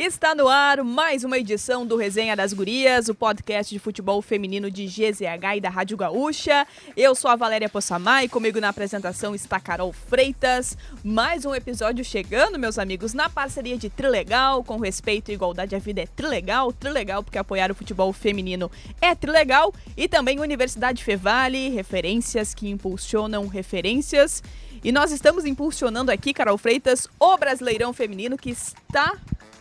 Está no ar mais uma edição do Resenha das Gurias, o podcast de futebol feminino de GZH e da Rádio Gaúcha. Eu sou a Valéria Possamay e comigo na apresentação está Carol Freitas. Mais um episódio chegando, meus amigos, na parceria de Trilegal, com respeito e igualdade à vida é Trilegal porque apoiar o futebol feminino é Trilegal, e também Universidade Fevale, referências que impulsionam referências. E nós estamos impulsionando aqui, Carol Freitas, o Brasileirão Feminino, que está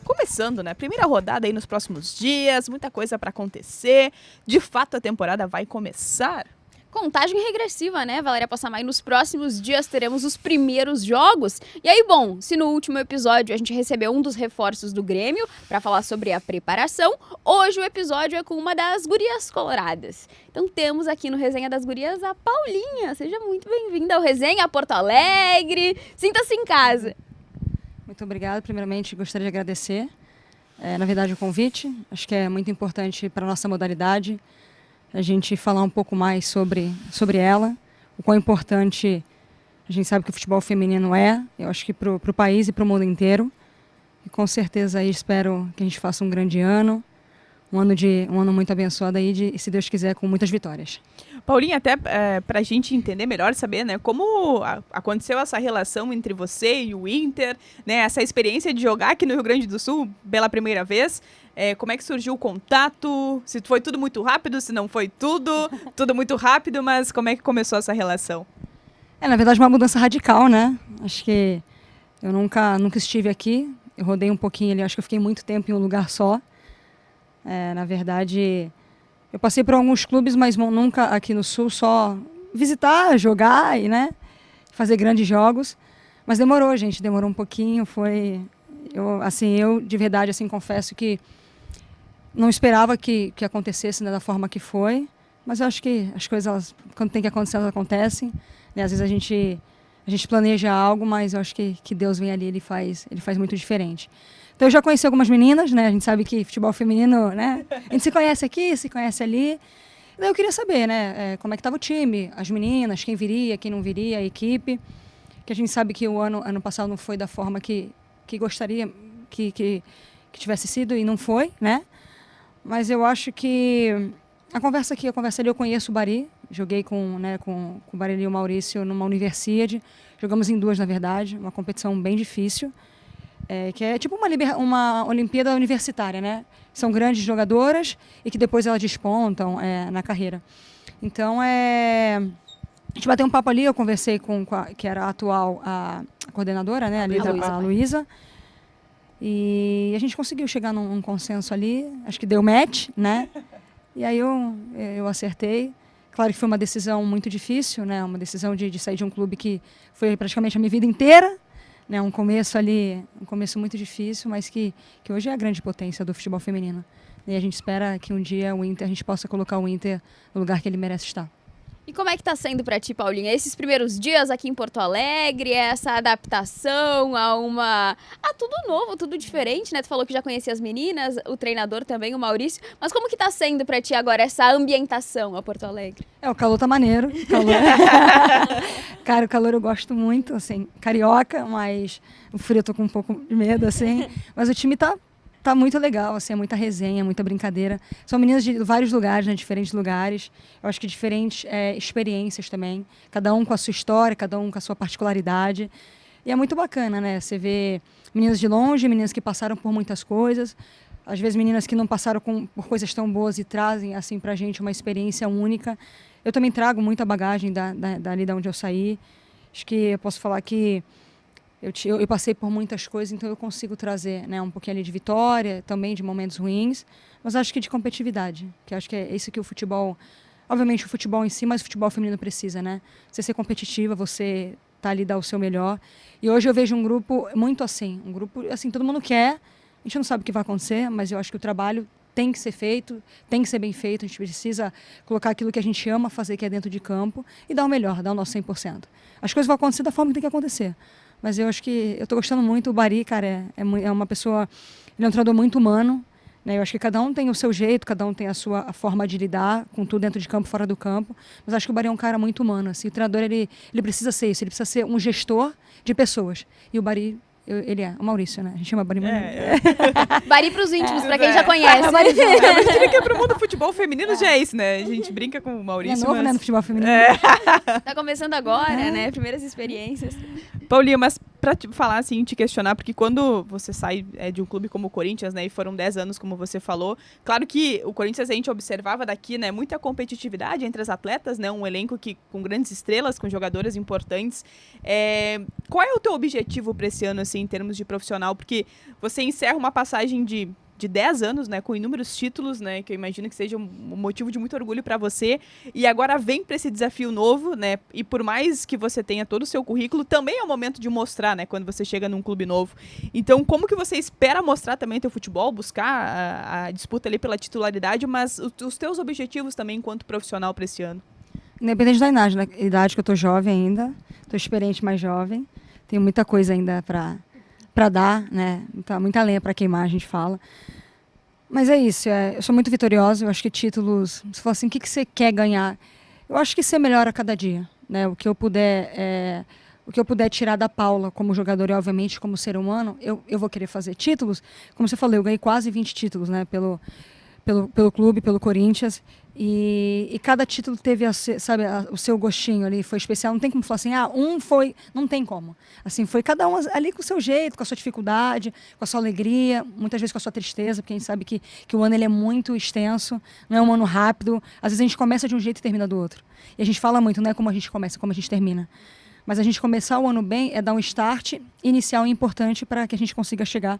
começando, né? Primeira rodada aí nos próximos dias, muita coisa para acontecer. De fato, a temporada vai começar. Contagem regressiva, né, Valéria Possamay? Nos próximos dias teremos os primeiros jogos. E aí, bom, se no último episódio a gente recebeu um dos reforços do Grêmio para falar sobre a preparação, hoje o episódio é com uma das gurias coloradas. Então temos aqui no Resenha das Gurias a Paulinha. Seja muito bem-vinda ao Resenha Porto Alegre. Sinta-se em casa. Muito obrigada. Primeiramente, gostaria de agradecer, na verdade, o convite. Acho que é muito importante para a nossa modalidade a gente falar um pouco mais sobre ela, o quão importante a gente sabe que o futebol feminino é, eu acho que para o país e para o mundo inteiro. E com certeza aí espero que a gente faça um grande ano, um ano muito abençoado aí, e se Deus quiser, com muitas vitórias. Paulinha, até para a gente entender melhor, saber, né, como aconteceu essa relação entre você e o Inter, né, essa experiência de jogar aqui no Rio Grande do Sul pela primeira vez, como é que surgiu o contato, se foi tudo muito rápido, se não foi tudo muito rápido, mas como é que começou essa relação? Na verdade, uma mudança radical, né? Acho que eu nunca estive aqui, eu rodei um pouquinho ali, acho que eu fiquei muito tempo em um lugar só. Na verdade, eu passei por alguns clubes, mas nunca aqui no Sul, só visitar, jogar e, né, fazer grandes jogos. Mas demorou, gente, demorou um pouquinho. Eu de verdade, assim, confesso que não esperava que acontecesse, né, da forma que foi. Mas eu acho que as coisas, quando tem que acontecer, elas acontecem. Né? Às vezes a gente planeja algo, mas eu acho que Deus vem ali, ele faz muito diferente. Então eu já conheci algumas meninas, né? A gente sabe que futebol feminino, né? A gente se conhece aqui, se conhece ali. Daí eu queria saber, né? Como é que estava o time, as meninas, quem viria, quem não viria, a equipe. Que a gente sabe que o ano passado não foi da forma que gostaria que tivesse sido e não foi, né? Mas eu acho que a conversa ali, eu conheço o Bari. Joguei com o Bari e o Maurício numa universidade. Jogamos em duas, na verdade. Uma competição bem difícil. Que é tipo uma Olimpíada universitária, né? São grandes jogadoras e que depois elas despontam na carreira. Então, a gente bateu um papo ali, eu conversei com que era a atual a coordenadora, né? A Luísa. E a gente conseguiu chegar num consenso ali, acho que deu match, né? E aí eu acertei. Claro que foi uma decisão muito difícil, né? Uma decisão de sair de um clube que foi praticamente a minha vida inteira. Né, um começo muito difícil, mas que hoje é a grande potência do futebol feminino. E a gente espera que um dia a gente possa colocar o Inter no lugar que ele merece estar. E como é que tá sendo para ti, Paulinha, esses primeiros dias aqui em Porto Alegre, essa adaptação a tudo novo, tudo diferente, né? Tu falou que já conhecia as meninas, o treinador também, o Maurício, mas como que tá sendo para ti agora essa ambientação a Porto Alegre? O calor tá maneiro, Cara, o calor eu gosto muito, assim, carioca, mas o frio eu tô com um pouco de medo, assim, mas o time tá muito legal, assim, é muita resenha, muita brincadeira. São meninas de vários lugares, né, diferentes lugares. Eu acho que diferentes experiências também. Cada um com a sua história, cada um com a sua particularidade. E é muito bacana, né? Você vê meninas de longe, meninas que passaram por muitas coisas. Às vezes meninas que não passaram por coisas tão boas e trazem, assim, pra gente uma experiência única. Eu também trago muita bagagem dali de onde eu saí. Acho que eu posso falar que eu passei por muitas coisas, então eu consigo trazer, né, um pouquinho ali de vitória, também de momentos ruins, mas acho que de competitividade, que acho que é isso que o futebol, obviamente o futebol em si, mas o futebol feminino precisa, né? Você ser competitiva, você tá ali, dar o seu melhor. E hoje eu vejo um grupo muito assim, todo mundo quer, a gente não sabe o que vai acontecer, mas eu acho que o trabalho tem que ser feito, tem que ser bem feito, a gente precisa colocar aquilo que a gente ama fazer, que é dentro de campo, e dar o melhor, dar o nosso 100%. As coisas vão acontecer da forma que tem que acontecer. Mas eu acho que eu estou gostando muito. O Bari, cara, é uma pessoa, ele é um treinador muito humano, né? Eu acho que cada um tem o seu jeito, cada um tem a forma de lidar com tudo dentro de campo, fora do campo. Mas acho que o Bari é um cara muito humano. Assim, o treinador, ele precisa ser isso, ele precisa ser um gestor de pessoas. E o Bari ele é o Maurício, né? A gente chama Bari. Bari pros íntimos, pra quem já conhece. Mas eu diria que é pro mundo do futebol feminino já é isso, né? A gente brinca com o Maurício, É novo, mas... né, no futebol feminino. Tá começando agora, né? Primeiras experiências. Paulinha, mas pra te falar assim, te questionar, porque quando você sai de um clube como o Corinthians, né, e foram 10 anos, como você falou, claro que o Corinthians a gente observava daqui, né, muita competitividade entre as atletas, né, um elenco com grandes estrelas, com jogadoras importantes. Qual é o teu objetivo para esse ano, assim, em termos de profissional? Porque você encerra uma passagem de 10 anos, né, com inúmeros títulos, né, que eu imagino que seja um motivo de muito orgulho para você, e agora vem para esse desafio novo, né, e por mais que você tenha todo o seu currículo, também é o momento de mostrar, né, quando você chega num clube novo. Então, como que você espera mostrar também teu futebol, buscar a disputa ali pela titularidade, mas os teus objetivos também enquanto profissional para esse ano? Independente da idade que eu tô jovem ainda, tô experiente, mais jovem, tenho muita coisa ainda para dar, né? Muita lenha para queimar, a gente fala. Mas é isso, eu sou muito vitoriosa, eu acho que títulos, você fala assim, o que você quer ganhar? Eu acho que ser melhor a cada dia, né? O que eu puder tirar da Paula como jogadora e, obviamente, como ser humano, eu vou querer fazer títulos. Como você falou, eu ganhei quase 20 títulos, né? Pelo clube, pelo Corinthians, e cada título teve o seu gostinho ali, foi especial. Não tem como falar assim, foi, não tem como. Assim, foi cada um ali com o seu jeito, com a sua dificuldade, com a sua alegria, muitas vezes com a sua tristeza, porque a gente sabe que o ano ele é muito extenso, não é um ano rápido. Às vezes a gente começa de um jeito e termina do outro. E a gente fala muito, não é como a gente começa, como a gente termina. Mas a gente começar o ano bem é dar um start inicial importante para que a gente consiga chegar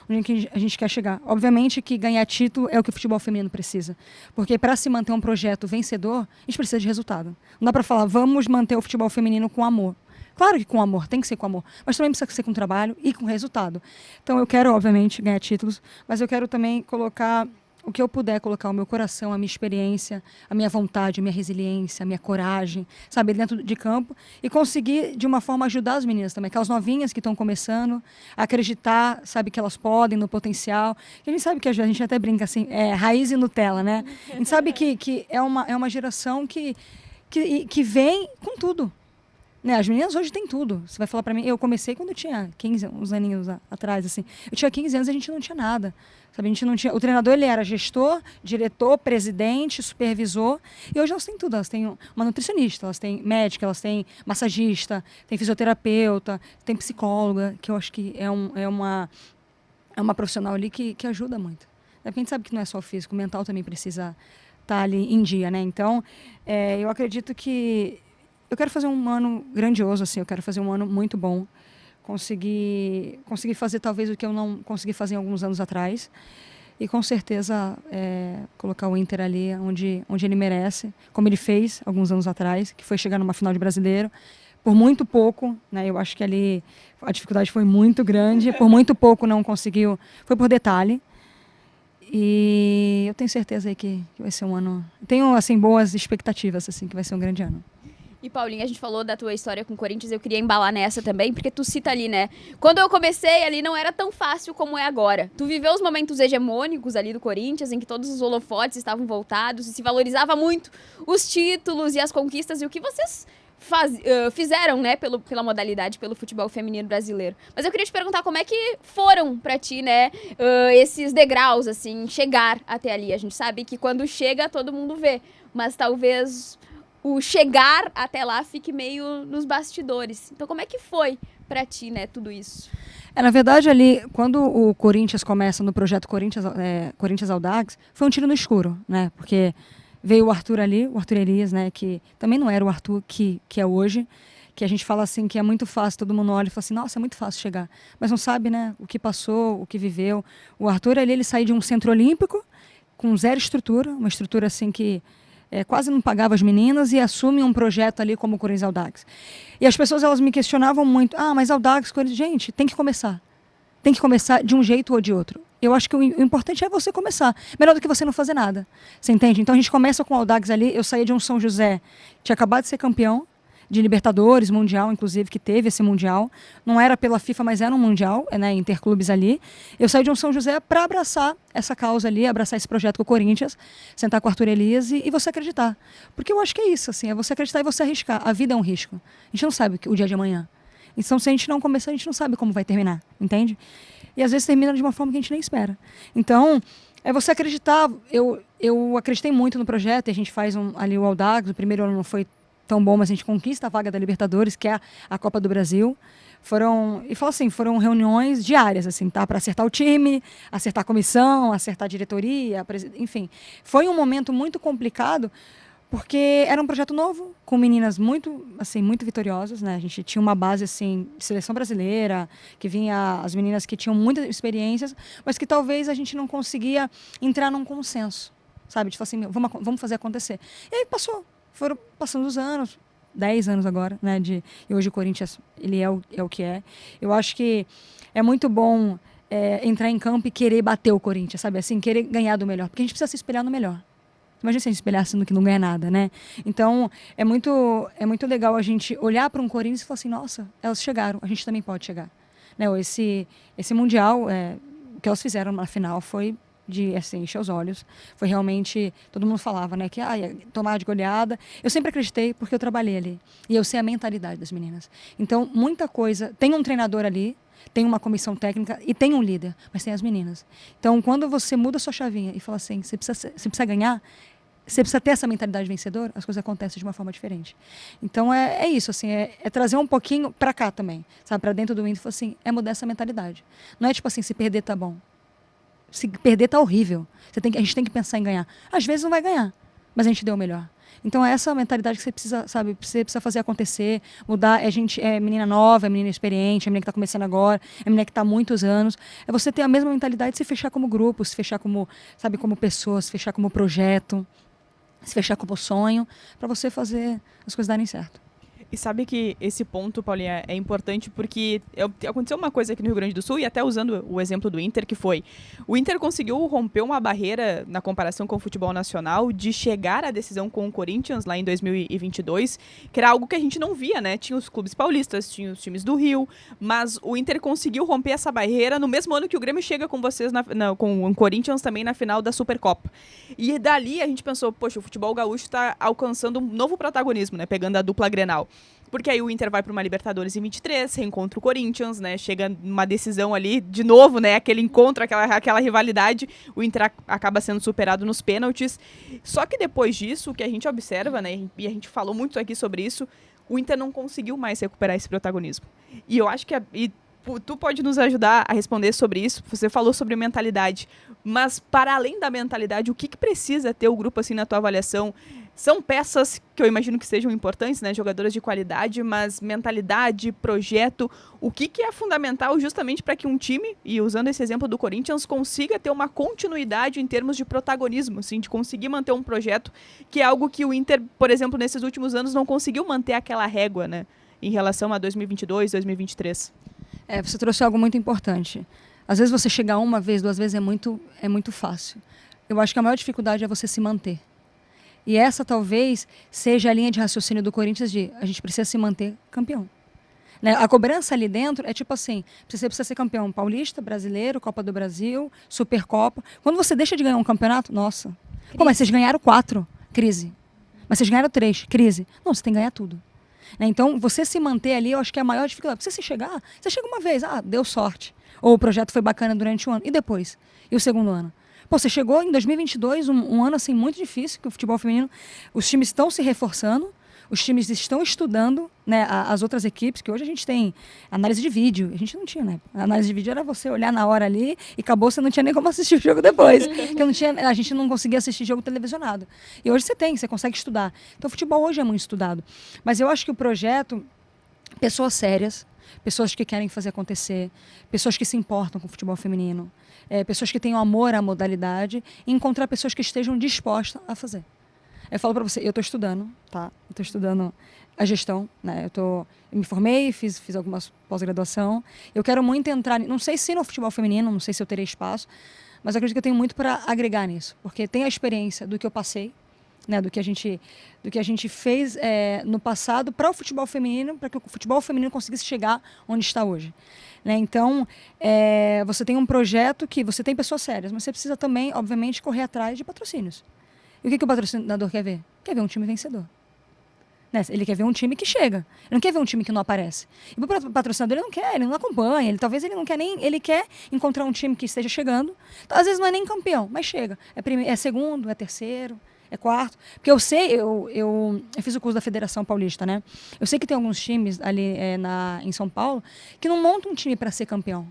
onde a gente quer chegar. Obviamente que ganhar título é o que o futebol feminino precisa. Porque para se manter um projeto vencedor, a gente precisa de resultado. Não dá para falar, vamos manter o futebol feminino com amor. Claro que com amor, tem que ser com amor. Mas também precisa ser com trabalho e com resultado. Então eu quero, obviamente, ganhar títulos, mas eu quero também colocar o que eu puder, colocar o meu coração, a minha experiência, a minha vontade, a minha resiliência, a minha coragem, sabe, dentro de campo, e conseguir, de uma forma, ajudar as meninas também, aquelas novinhas que estão começando, a acreditar, sabe, que elas podem, no potencial. E a gente sabe que a gente até brinca assim, raiz e Nutella, né? A gente sabe que é uma geração que vem com tudo. Né, as meninas hoje têm tudo. Você vai falar pra mim, eu comecei quando eu tinha 15, uns aninhos atrás, assim. Eu tinha 15 anos e a gente não tinha nada. Sabe, a gente não tinha, o treinador ele era gestor, diretor, presidente, supervisor. E hoje elas têm tudo. Elas têm uma nutricionista, elas têm médica, elas têm massagista, têm fisioterapeuta, têm psicóloga, que eu acho que é uma profissional ali que ajuda muito. Porque a gente sabe que não é só o físico, o mental também precisa estar ali em dia, né? Então, eu acredito que eu quero fazer um ano grandioso, assim, eu quero fazer um ano muito bom. Conseguir fazer talvez o que eu não consegui fazer alguns anos atrás. E com certeza colocar o Inter ali onde ele merece, como ele fez alguns anos atrás, que foi chegar numa final de Brasileiro. Por muito pouco, né, eu acho que ali a dificuldade foi muito grande, por muito pouco não conseguiu, foi por detalhe. E eu tenho certeza aí que vai ser um ano... Tenho, assim, boas expectativas, assim, que vai ser um grande ano. E, Paulinha, a gente falou da tua história com o Corinthians, eu queria embalar nessa também, porque tu cita ali, né? Quando eu comecei ali, não era tão fácil como é agora. Tu viveu os momentos hegemônicos ali do Corinthians, em que todos os holofotes estavam voltados e se valorizava muito os títulos e as conquistas e o que vocês fizeram, né, pela modalidade, pelo futebol feminino brasileiro. Mas eu queria te perguntar como é que foram pra ti, né, esses degraus, assim, chegar até ali. A gente sabe que quando chega, todo mundo vê, mas talvez o chegar até lá fique meio nos bastidores. Então, como é que foi pra ti, né, tudo isso? Na verdade, ali, quando o Corinthians começa no projeto Corinthians Audax, foi um tiro no escuro, né? Porque veio o Arthur ali, o Arthur Elias, né? Que também não era o Arthur que é hoje, que a gente fala assim, que é muito fácil, todo mundo olha e fala assim, nossa, é muito fácil chegar. Mas não sabe, né, o que passou, o que viveu. O Arthur ali, ele saiu de um centro olímpico, com zero estrutura, uma estrutura assim que quase não pagava as meninas, e assume um projeto ali como o Corinthians Audax. E as pessoas, elas me questionavam muito, mas Audax, Corinthians, gente, tem que começar. Tem que começar de um jeito ou de outro. Eu acho que o importante é você começar. Melhor do que você não fazer nada. Você entende? Então a gente começa com o Audax ali, eu saí de um São José, tinha acabado de ser campeão, de Libertadores, Mundial, inclusive, que teve esse Mundial. Não era pela FIFA, mas era um Mundial, né, interclubes ali. Eu saí de um São José para abraçar essa causa ali, abraçar esse projeto com o Corinthians, sentar com o Arthur Elias e você acreditar. Porque eu acho que é isso, assim, é você acreditar e você arriscar. A vida é um risco. A gente não sabe o dia de amanhã. Então, se a gente não começar, a gente não sabe como vai terminar, entende? E às vezes termina de uma forma que a gente nem espera. Então, é você acreditar. Eu acreditei muito no projeto, e a gente faz ali o Audax. O primeiro ano não foi tão bom, mas a gente conquista a vaga da Libertadores, que é a Copa do Brasil. Foram reuniões diárias, assim, tá? Para acertar o time, acertar a comissão, acertar a diretoria, enfim. Foi um momento muito complicado, porque era um projeto novo, com meninas muito vitoriosas, né? A gente tinha uma base, assim, de seleção brasileira, que vinha as meninas que tinham muitas experiências, mas que talvez a gente não conseguia entrar num consenso, sabe? Tipo assim, vamos fazer acontecer. E aí foram passando os anos, 10 anos agora, né? E hoje o Corinthians, ele é o que é. Eu acho que é muito bom entrar em campo e querer bater o Corinthians, sabe? Assim, querer ganhar do melhor, porque a gente precisa se espelhar no melhor. Imagina se a gente espelhasse no que não ganha nada, né? Então, é muito legal a gente olhar para um Corinthians e falar assim, nossa, elas chegaram, a gente também pode chegar. Né? Esse Mundial, o que elas fizeram na final foi de encher os olhos. Foi realmente, todo mundo falava, né, que ia tomar de goleada. Eu sempre acreditei porque eu trabalhei ali. E eu sei a mentalidade das meninas. Então, muita coisa. Tem um treinador ali, tem uma comissão técnica e tem um líder, mas tem as meninas. Então, quando você muda a sua chavinha e fala assim, você precisa ganhar, você precisa ter essa mentalidade vencedora, as coisas acontecem de uma forma diferente. Então, é isso, assim, é trazer um pouquinho para cá também, sabe, para dentro do Inter, assim, é mudar essa mentalidade. Não é tipo assim, se perder tá bom. Se perder tá horrível. A gente tem que pensar em ganhar. Às vezes não vai ganhar, mas a gente deu o melhor. Então, é essa mentalidade que você precisa, sabe, você precisa fazer acontecer, mudar. É menina nova, é menina experiente, é menina que está começando agora, é menina que está há muitos anos. É você ter a mesma mentalidade de se fechar como grupo, se fechar como, sabe, como pessoa, se fechar como projeto, se fechar como sonho, para você fazer as coisas darem certo. E sabe que esse ponto, Paulinha, é importante porque aconteceu uma coisa aqui no Rio Grande do Sul, e até usando o exemplo do Inter, que foi, o Inter conseguiu romper uma barreira na comparação com o futebol nacional de chegar à decisão com o Corinthians lá em 2022, que era algo que a gente não via, né? Tinha os clubes paulistas, tinha os times do Rio, mas o Inter conseguiu romper essa barreira no mesmo ano que o Grêmio chega com vocês, com o Corinthians também na final da Supercopa. E dali a gente pensou, poxa, o futebol gaúcho está alcançando um novo protagonismo, né? Pegando a dupla Grenal. Porque aí o Inter vai para uma Libertadores em 23, reencontra o Corinthians, né? Chega numa decisão ali, de novo, né? Aquele encontro, aquela rivalidade, o Inter acaba sendo superado nos pênaltis. Só que depois disso, o que a gente observa, né? E a gente falou muito aqui sobre isso, o Inter não conseguiu mais recuperar esse protagonismo. E eu acho que tu pode nos ajudar a responder sobre isso. Você falou sobre mentalidade, mas para além da mentalidade, o que precisa ter o grupo assim na tua avaliação? São peças que eu imagino que sejam importantes, né? Jogadoras de qualidade, mas mentalidade, projeto, o que é fundamental justamente para que um time, e usando esse exemplo do Corinthians, consiga ter uma continuidade em termos de protagonismo, assim, de conseguir manter um projeto, que é algo que o Inter, por exemplo, nesses últimos anos não conseguiu manter aquela régua, né? Em relação a 2022, 2023. Você trouxe algo muito importante. Às vezes você chegar uma vez, 2 vezes é muito fácil. Eu acho que a maior dificuldade é você se manter. E essa talvez seja a linha de raciocínio do Corinthians de a gente precisa se manter campeão. Né? A cobrança ali dentro é tipo assim, você precisa ser campeão paulista, brasileiro, Copa do Brasil, Supercopa. Quando você deixa de ganhar um campeonato, nossa. Pô, mas vocês ganharam 4, crise. Mas vocês ganharam 3, crise. Não, você tem que ganhar tudo. Né? Então, você se manter ali, eu acho que é a maior dificuldade. Porque você chega uma vez, deu sorte. Ou o projeto foi bacana durante um ano. E depois? E o segundo ano? Pô, você chegou em 2022, um ano assim muito difícil, que o futebol feminino, os times estão se reforçando, os times estão estudando, né, as outras equipes, que hoje a gente tem análise de vídeo, a gente não tinha, né? A análise de vídeo era você olhar na hora ali e acabou, você não tinha nem como assistir o jogo depois. A gente não conseguia assistir jogo televisionado. E hoje você consegue estudar. Então o futebol hoje é muito estudado. Mas eu acho que o projeto, pessoas sérias, pessoas que querem fazer acontecer, pessoas que se importam com o futebol feminino, pessoas que tenham amor à modalidade, e encontrar pessoas que estejam dispostas a fazer. Eu falo para você, eu estou estudando, tá? Eu estou estudando a gestão, né? Eu me formei, fiz algumas pós-graduação. Eu quero muito entrar, não sei se no futebol feminino, não sei se eu terei espaço, mas eu acredito que eu tenho muito para agregar nisso, porque tem a experiência do que eu passei, né, do que a gente fez no passado para o futebol feminino, para que o futebol feminino conseguisse chegar onde está hoje. Né? Então, você tem um projeto que você tem pessoas sérias, mas você precisa também, obviamente, correr atrás de patrocínios. E o que o patrocinador quer ver? Quer ver um time vencedor. Né? Ele quer ver um time que chega. Ele não quer ver um time que não aparece. E o patrocinador ele não quer, ele não acompanha. Talvez ele não quer nem... Ele quer encontrar um time que esteja chegando. Então, às vezes não é nem campeão, mas chega. É segundo, é terceiro, é quarto. Porque eu sei, eu fiz o curso da Federação Paulista, né? Eu sei que tem alguns times ali em São Paulo que não montam um time para ser campeão,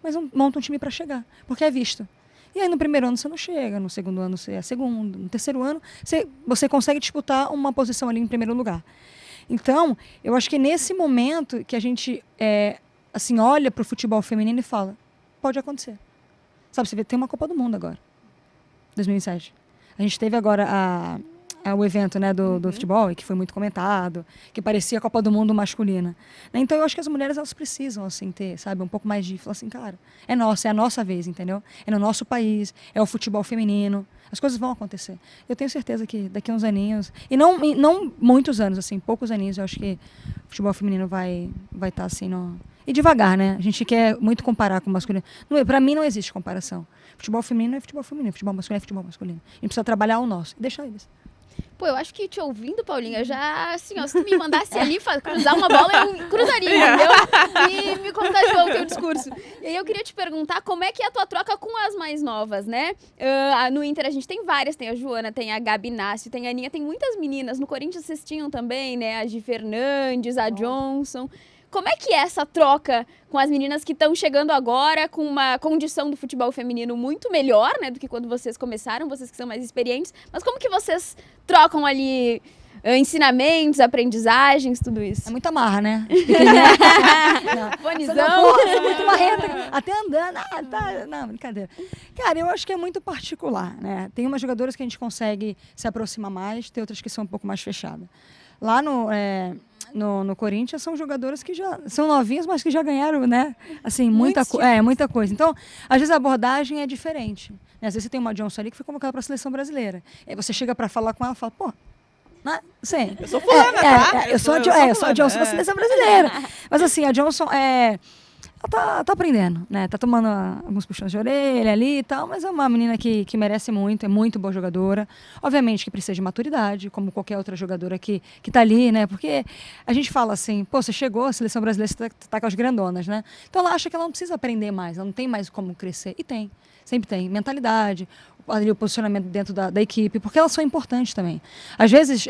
mas montam um time para chegar, porque é visto. E aí no primeiro ano você não chega, no segundo ano você é segundo, no terceiro ano você consegue disputar uma posição ali em primeiro lugar. Então, eu acho que nesse momento que a gente assim, olha para o futebol feminino e fala, pode acontecer. Sabe, você vê, tem uma Copa do Mundo agora, 2007. A gente teve agora o evento, né, do futebol, que foi muito comentado, que parecia a Copa do Mundo masculina. Então, eu acho que as mulheres, elas precisam, assim, ter, sabe, um pouco mais de... Falar assim, cara, é a nossa vez, entendeu? É no nosso país, é o futebol feminino. As coisas vão acontecer. Eu tenho certeza que daqui a uns aninhos, e não muitos anos, assim, poucos aninhos, eu acho que o futebol feminino vai estar, assim, E devagar, né? A gente quer muito comparar com o masculino. Para mim, não existe comparação. Futebol feminino é futebol feminino, futebol masculino é futebol masculino. A gente precisa trabalhar o nosso e deixar eles. Pô, eu acho que te ouvindo, Paulinha, eu já, assim, ó, se tu me mandasse ali cruzar uma bola, eu cruzaria, entendeu? E me contagiou o teu discurso. E aí eu queria te perguntar como é que é a tua troca com as mais novas, né? No Inter a gente tem várias, tem a Joana, tem a Gabi Inácio, tem a Aninha, tem muitas meninas. No Corinthians vocês tinham também, né? A Gi Fernandes, a Johnson. Como é que é essa troca com as meninas que estão chegando agora com uma condição do futebol feminino muito melhor, né, do que quando vocês começaram, vocês que são mais experientes, mas como que vocês trocam ali ensinamentos, aprendizagens, tudo isso? É muita marra, né? Fonizão. É muito marreta, até andando. Não, brincadeira. Cara, eu acho que é muito particular, né? Tem umas jogadoras que a gente consegue se aproximar mais, tem outras que são um pouco mais fechadas. Lá no Corinthians são jogadoras que já são novinhas, mas que já ganharam, né? Assim, muita coisa. Então, às vezes a abordagem é diferente. Né? Às vezes você tem uma Johnson ali que foi convocada para a seleção brasileira. Aí você chega para falar com ela e fala, pô, né? Sim. Eu sou fulana, tá? Eu sou a Johnson da seleção brasileira. Mas assim, a Johnson ela tá aprendendo, né? Tá tomando alguns puxões de orelha ali e tal, mas é uma menina que merece muito, é muito boa jogadora. Obviamente que precisa de maturidade, como qualquer outra jogadora que tá ali, né? Porque a gente fala assim, pô, você chegou, a seleção brasileira, você tá com as grandonas, né? Então ela acha que ela não precisa aprender mais, ela não tem mais como crescer. E tem, sempre tem. Mentalidade, ali, o posicionamento dentro da equipe, porque elas são importantes também. Às vezes,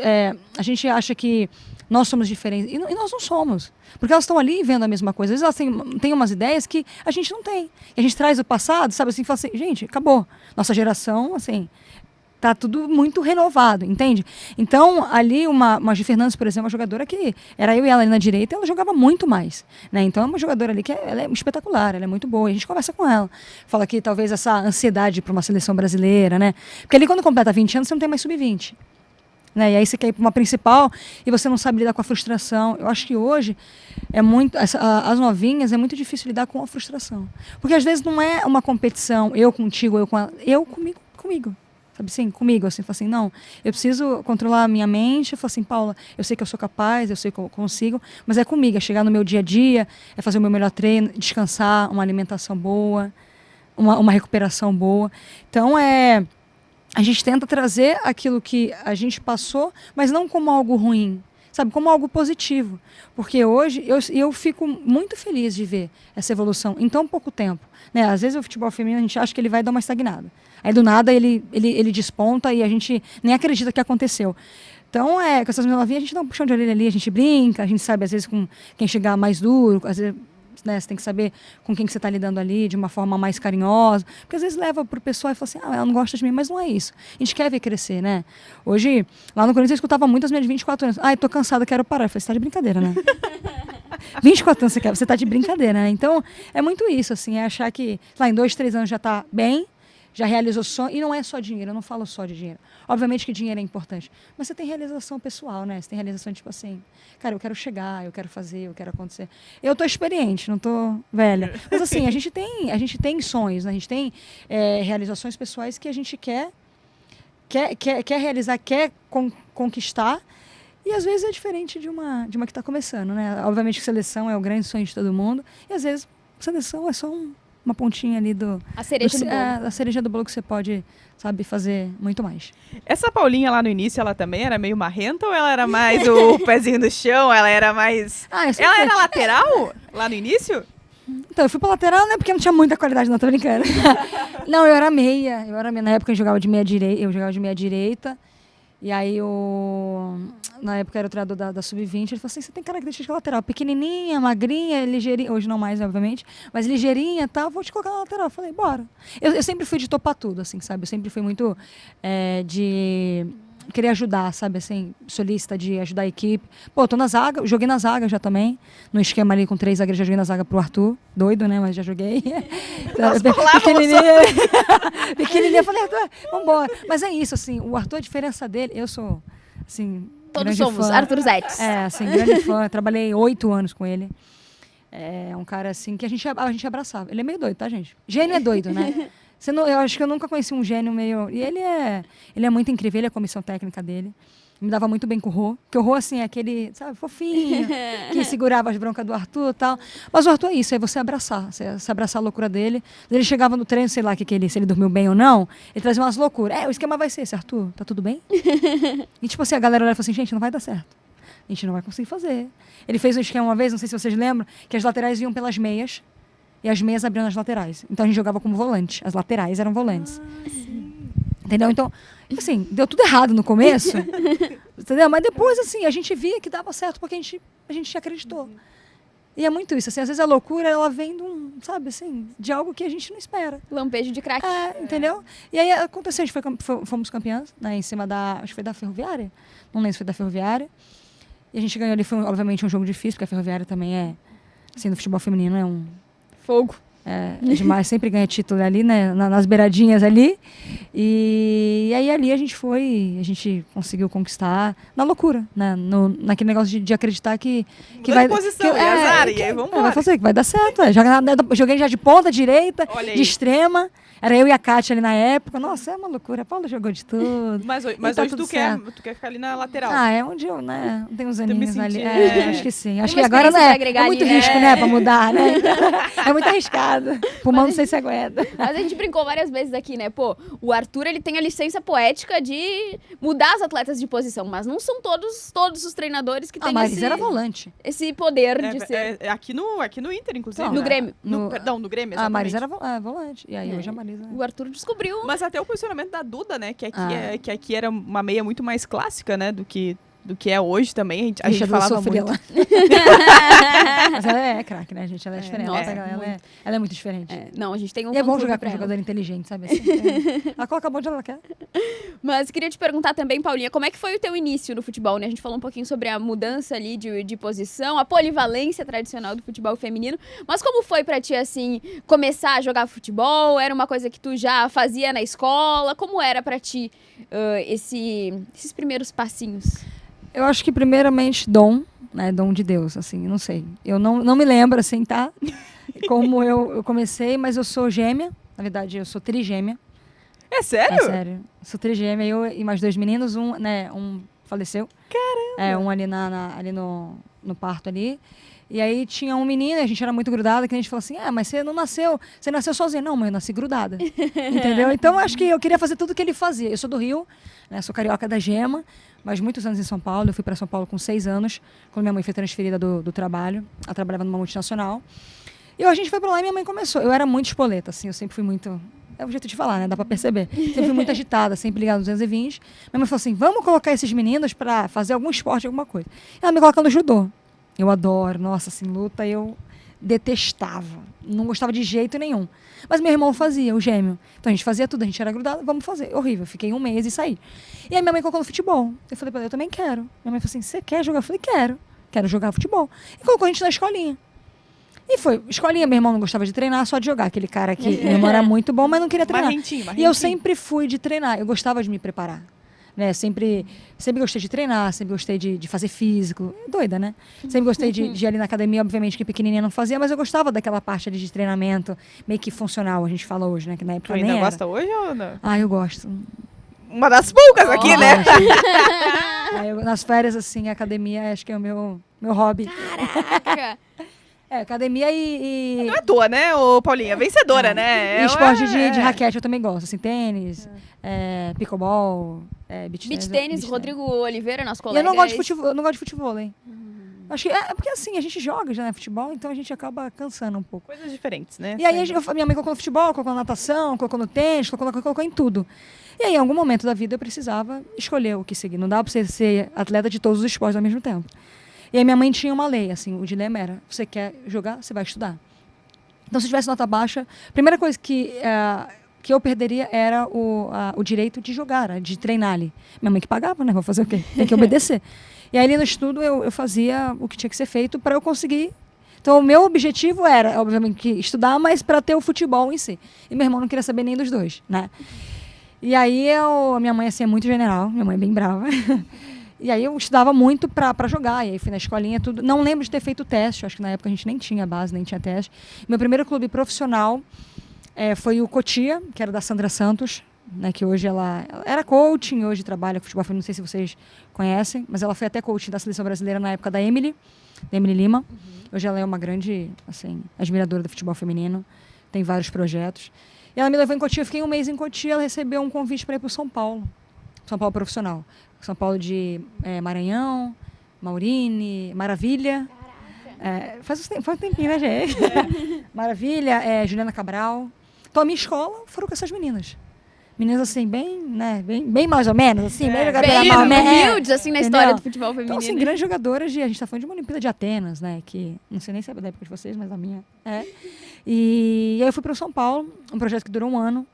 a gente acha que nós somos diferentes, e nós não somos. Porque elas estão ali vendo a mesma coisa. Às vezes elas têm umas ideias que a gente não tem. E a gente traz o passado, sabe, assim, fala assim, gente, acabou. Nossa geração, assim, tá tudo muito renovado, entende? Então, ali, uma Gi Fernandes, por exemplo, uma jogadora que era eu e ela ali na direita, ela jogava muito mais, né? Então, é uma jogadora ali que ela é espetacular, ela é muito boa. E a gente conversa com ela. Fala que talvez essa ansiedade para uma seleção brasileira, né? Porque ali, quando completa 20 anos, você não tem mais sub-20. Né? E aí você quer ir para uma principal e você não sabe lidar com a frustração. Eu acho que hoje as novinhas é muito difícil lidar com a frustração. Porque às vezes não é uma competição, eu contigo, eu com ela, eu comigo. Sabe assim, comigo, assim, assim, não, eu preciso controlar a minha mente, eu falo assim, Paula, eu sei que eu sou capaz, eu sei que eu consigo, mas é comigo, é chegar no meu dia a dia, é fazer o meu melhor treino, descansar, uma alimentação boa, uma recuperação boa. Então, a gente tenta trazer aquilo que a gente passou, mas não como algo ruim, sabe, como algo positivo. Porque hoje eu fico muito feliz de ver essa evolução em tão pouco tempo. Né? Às vezes o futebol feminino a gente acha que ele vai dar uma estagnada. Aí do nada ele desponta e a gente nem acredita que aconteceu. Então, com essas novinhas a gente dá um puxão de orelha ali, a gente brinca, a gente sabe às vezes com quem chegar mais duro, às vezes... Né, você tem que saber com quem que você está lidando ali de uma forma mais carinhosa, porque às vezes leva para o pessoal e fala assim, ela não gosta de mim, mas não é isso. A gente quer ver crescer, né? Hoje, lá no Corinthians eu escutava muito as minhas 24 anos. Tô cansada, quero parar. Eu falei, você tá de brincadeira, né? 24 anos você tá de brincadeira, né? Então, é muito isso, assim, é achar que lá em 2, 3 anos já tá bem, já realizou sonho, e não é só dinheiro, eu não falo só de dinheiro. Obviamente que dinheiro é importante, mas você tem realização pessoal, né? Você tem realização tipo assim, cara, eu quero chegar, eu quero fazer, eu quero acontecer. Eu tô experiente, não tô velha. Mas assim, a gente tem sonhos, né? A gente tem realizações pessoais que a gente quer realizar, quer conquistar, e às vezes é diferente de uma que está começando, né? Obviamente que seleção é o grande sonho de todo mundo, e às vezes seleção é só uma pontinha ali A cereja do bolo. a cereja do bolo que você pode, sabe, fazer muito mais. Essa Paulinha lá no início, ela também era meio marrenta ou ela era mais o pezinho no chão? Ela era mais... Ela era lateral lá no início? Então, eu fui pra lateral, né? Porque não tinha muita qualidade, não, tô brincando. Não, eu era meia. Na época eu jogava de meia direita. E aí, na época era o treinador da Sub-20, ele falou assim, você tem característica lateral, pequenininha, magrinha, ligeirinha, hoje não mais, obviamente, mas ligeirinha e tal, vou te colocar na lateral. Eu falei, bora. Eu sempre fui de topar tudo, assim, sabe? Eu sempre fui muito de querer ajudar, sabe? Assim, solícita de ajudar a equipe. Pô, tô na zaga, joguei na zaga já também, no esquema ali com 3 zagueiros, já joguei na zaga pro Arthur, doido, né? Mas já joguei. Pequenininha, eu falei, Arthur, vambora. Mas é isso, assim, o Arthur, a diferença dele, eu sou, assim... Todos somos, fã. Arthur Zetes. Assim, grande fã, trabalhei 8 anos com ele. É um cara, assim, que a gente abraçava. Ele é meio doido, tá, gente? Gênio é doido, né? Eu acho que eu nunca conheci um gênio meio... E ele é muito incrível, ele é a comissão técnica dele. Me dava muito bem com o Rô. Porque o Rô, assim, é aquele, sabe, fofinho, que segurava as broncas do Arthur e tal. Mas o Arthur é isso, é você abraçar. Você abraçar a loucura dele. Ele chegava no treino, sei lá, se ele dormiu bem ou não, ele trazia umas loucuras. O esquema vai ser esse, Arthur, tá tudo bem? E tipo assim, a galera olha e fala assim, gente, não vai dar certo. A gente não vai conseguir fazer. Ele fez um esquema uma vez, não sei se vocês lembram, que as laterais iam pelas meias. E as meias abriam nas laterais. Então a gente jogava como volante. As laterais eram volantes. Entendeu? Então, assim, deu tudo errado no começo. Entendeu? Mas depois, assim, a gente via que dava certo porque a gente acreditou. E é muito isso. Assim, às vezes a loucura, ela vem sabe, assim, de algo que a gente não espera. Lampejo de craque. Entendeu? E aí aconteceu, a gente fomos campeãs, né, em cima acho que foi da Ferroviária. Não lembro se foi da Ferroviária. E a gente ganhou ali, foi obviamente um jogo difícil, porque a Ferroviária também assim, no futebol feminino é um... Fogo. Demais, sempre ganha título ali, né? Nas beiradinhas ali. E aí ali a gente conseguiu conquistar na loucura, né? Naquele negócio de acreditar que vai... Posição, azar, e aí vamos embora. Vai fazer, que vai dar certo. Joguei já de ponta direita, de extrema. Era eu e a Kátia ali na época. Nossa, é uma loucura. A Paula jogou de tudo. Mas hoje tu quer ficar ali na lateral. É onde eu, né? Tem uns aninhos ali. Acho que sim. Acho que uma agora, né? É muito ali, risco, né? Pra mudar, né? É muito arriscado. Pulmão não sei se aguenta. Mas a gente brincou várias vezes aqui, né? Pô, o Arthur, ele tem a licença poética de mudar as atletas de posição, mas não são todos os treinadores que têm mas era volante. Esse poder de ser... Aqui no Inter, inclusive. No Grêmio. No Grêmio, exatamente. A Marisa era volante. E aí hoje a Marisa... O Arthur descobriu. Mas até o posicionamento da Duda, né? Que aqui era uma meia muito mais clássica, né? Do que é hoje também. A gente falava muito. Lá. Mas ela é craque, né, gente? Ela é diferente. Ela é muito diferente. Não, a gente tem um... E é bom jogar com um jogador inteligente, sabe? Assim, ela coloca a bola onde ela quer. Mas queria te perguntar também, Paulinha, como é que foi o teu início no futebol, né? A gente falou um pouquinho sobre a mudança ali de posição, a polivalência tradicional do futebol feminino. Mas como foi pra ti, assim, começar a jogar futebol? Era uma coisa que tu já fazia na escola? Como era pra ti esses primeiros passinhos? Eu acho que primeiramente dom, né? Dom de Deus, assim, não sei. Eu não me lembro, assim, tá? Como eu comecei, mas eu sou gêmea. Na verdade, eu sou trigêmea. É sério? É sério. Sou trigêmea, eu e mais 2 meninos, um faleceu. Caramba! Um ali, ali no parto ali. E aí tinha um menino, a gente era muito grudada, que a gente falou assim, mas você não nasceu, você nasceu sozinha. Não, mãe, eu nasci grudada. Entendeu? Então, acho que eu queria fazer tudo o que ele fazia. Eu sou do Rio, né, sou carioca da Gema, mas muitos anos em São Paulo. Eu fui para São Paulo com 6 anos, quando minha mãe foi transferida do trabalho. Ela trabalhava numa multinacional. E a gente foi para lá e minha mãe começou. Eu era muito espoleta, assim, eu sempre fui muito... É o jeito de falar, né? Dá pra perceber. Sempre fui muito agitada, sempre ligada nos 220. Minha mãe falou assim, vamos colocar esses meninos para fazer algum esporte, alguma coisa. Ela me coloca no judô. Eu adoro, nossa, assim, luta eu detestava. Não gostava de jeito nenhum. Mas meu irmão fazia, o gêmeo. Então a gente fazia tudo, a gente era grudado, vamos fazer. Horrível, fiquei 1 mês e saí. E aí minha mãe colocou no futebol. Eu falei pra ela, eu também quero. Minha mãe falou assim, você quer jogar? Eu falei, quero jogar futebol. E colocou a gente na escolinha. E foi, escolinha, meu irmão não gostava de treinar, só de jogar. Aquele cara que meu irmão era muito bom, mas não queria treinar. Marrentinho. E eu sempre fui de treinar, eu gostava de me preparar. Né? Sempre gostei de treinar, sempre gostei de fazer físico. Doida, né? Sempre gostei de ir ali na academia, obviamente que pequenininha não fazia, mas eu gostava daquela parte ali de treinamento, meio que funcional, a gente fala hoje, né? Que na época tu ainda nem gosta hoje ou não? Eu gosto. Uma das poucas aqui, né? Nas férias, assim, a academia acho que é o meu hobby. Caraca! Academia e... Não é à toa, né, ô Paulinha? Vencedora, né? E esporte de raquete eu também gosto, assim, tênis, pickleball, Beach tênis, Rodrigo Oliveira, nosso E colega. eu não gosto de futebol, hein? Acho que porque assim, a gente joga já, né, futebol, então a gente acaba cansando um pouco. Coisas diferentes, né? E aí minha mãe colocou no futebol, colocou na natação, colocou no tênis, colocou em tudo. E aí, em algum momento da vida, eu precisava escolher o que seguir. Não dá pra você ser atleta de todos os esportes ao mesmo tempo. E aí minha mãe tinha uma lei, assim, o dilema era, você quer jogar, você vai estudar. Então, se tivesse nota baixa, a primeira coisa que eu perderia era o direito de jogar, de treinar ali. Minha mãe que pagava, né? Vou fazer o quê? Tem que obedecer. E aí, ali no estudo, eu fazia o que tinha que ser feito para eu conseguir. Então, o meu objetivo era, obviamente, estudar, mas para ter o futebol em si. E meu irmão não queria saber nem dos dois, né? E aí, a minha mãe, assim, é muito general. Minha mãe é bem brava. E aí, eu estudava muito para jogar. E aí, fui na escolinha, tudo. Não lembro de ter feito teste. Acho que na época a gente nem tinha base, nem tinha teste. Meu primeiro clube profissional foi o Cotia, que era da Sandra Santos, né, que hoje ela era coaching, hoje trabalha com futebol, não sei se vocês conhecem, mas ela foi até coaching da seleção brasileira na época da Emily Lima. Hoje ela é uma grande, assim, admiradora do futebol feminino, tem vários projetos. E ela me levou em Cotia, eu fiquei um mês em Cotia, ela recebeu um convite para ir para o São Paulo profissional. São Paulo de Maranhão, Maurine, Maravilha. Faz um tempinho, né, gente? Maravilha, Juliana Cabral. Então, a minha escola foram com essas meninas. Meninas, assim, bem mais ou menos, assim, bem jogadoras mal, humildes, assim, na história do futebol feminino. Então, assim, grandes jogadoras a gente está falando de uma Olimpíada de Atenas, né, que não sei nem se é da época de vocês, mas a minha E aí eu fui para o São Paulo, um projeto que durou um ano.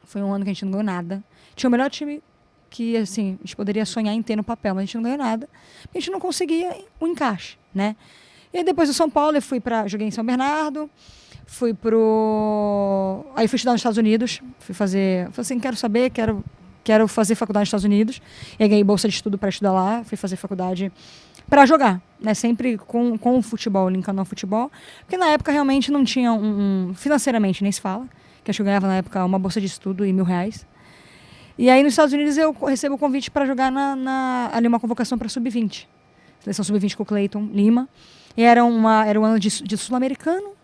Foi um ano que a gente não ganhou nada. Tinha o melhor time que, assim, a gente poderia sonhar em ter no papel, mas a gente não ganhou nada, porque a gente não conseguia o encaixe, né. E aí depois do São Paulo eu joguei em São Bernardo, aí fui estudar nos Estados Unidos, falei assim, quero fazer faculdade nos Estados Unidos, e aí ganhei bolsa de estudo para estudar lá, fui fazer faculdade para jogar, né, sempre com o futebol, linkando ao futebol, porque na época realmente não tinha financeiramente nem se fala, que acho que eu ganhava na época uma bolsa de estudo e R$1.000. E aí nos Estados Unidos eu recebo o convite para jogar ali uma convocação para Sub-20, seleção Sub-20 com o Cleiton Lima, e era um ano de sul-americano,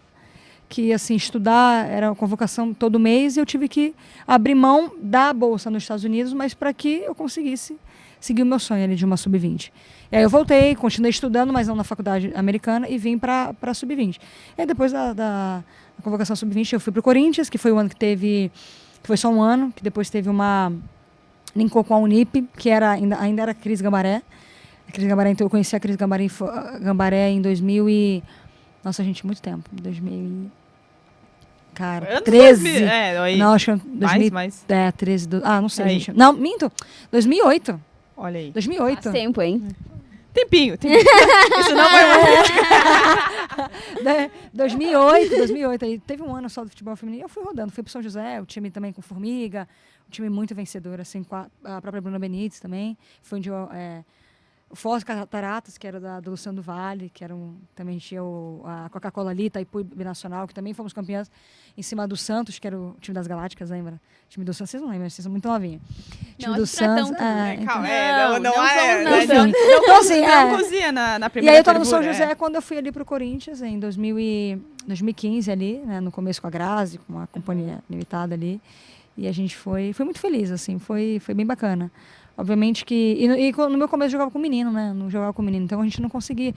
que, assim, estudar era uma convocação todo mês, e eu tive que abrir mão da bolsa nos Estados Unidos, mas para que eu conseguisse seguir o meu sonho ali de uma Sub-20. E aí eu voltei, continuei estudando, mas não na faculdade americana, e vim para a Sub-20. E aí depois da convocação Sub-20 eu fui para o Corinthians, que foi o ano que foi só um ano, que depois teve linkou com a Unip, que ainda era Cris Gambaré. Então eu conheci a Cris Gambaré em 2000 e... Nossa, gente, muito tempo. 2000 Cara, 13. Não, acho que 2000, mais. 13. Não sei, aí. Gente. Não, minto. 2008. Olha aí. 2008. Faz tempo, hein? Tempinho. Isso não foi muito. 2008. Aí teve um ano só do futebol feminino. Eu fui rodando. Fui pro São José, o time também com Formiga. Um time muito vencedor, assim, com a própria Bruna Benítez também. Foi onde o Foz Cataratas, que era do Luciano do Vale, que também tinha a Coca-Cola ali, Itaipu Binacional, que também fomos campeãs em cima do Santos, que era o time das Galácticas, lembra? O time do Santos, vocês não lembram, vocês são muito novinhos. Time do Santos. Então, assim, não cozinha na primeira. E aí eu estava no São José quando eu fui ali pro Corinthians, em 2015 ali, né, no começo com a Grazi, com uma companhia limitada ali. E a gente foi muito feliz, assim, foi bem bacana. Obviamente que... E no meu começo eu jogava com menino, né? Não jogava com menino. Então a gente não conseguia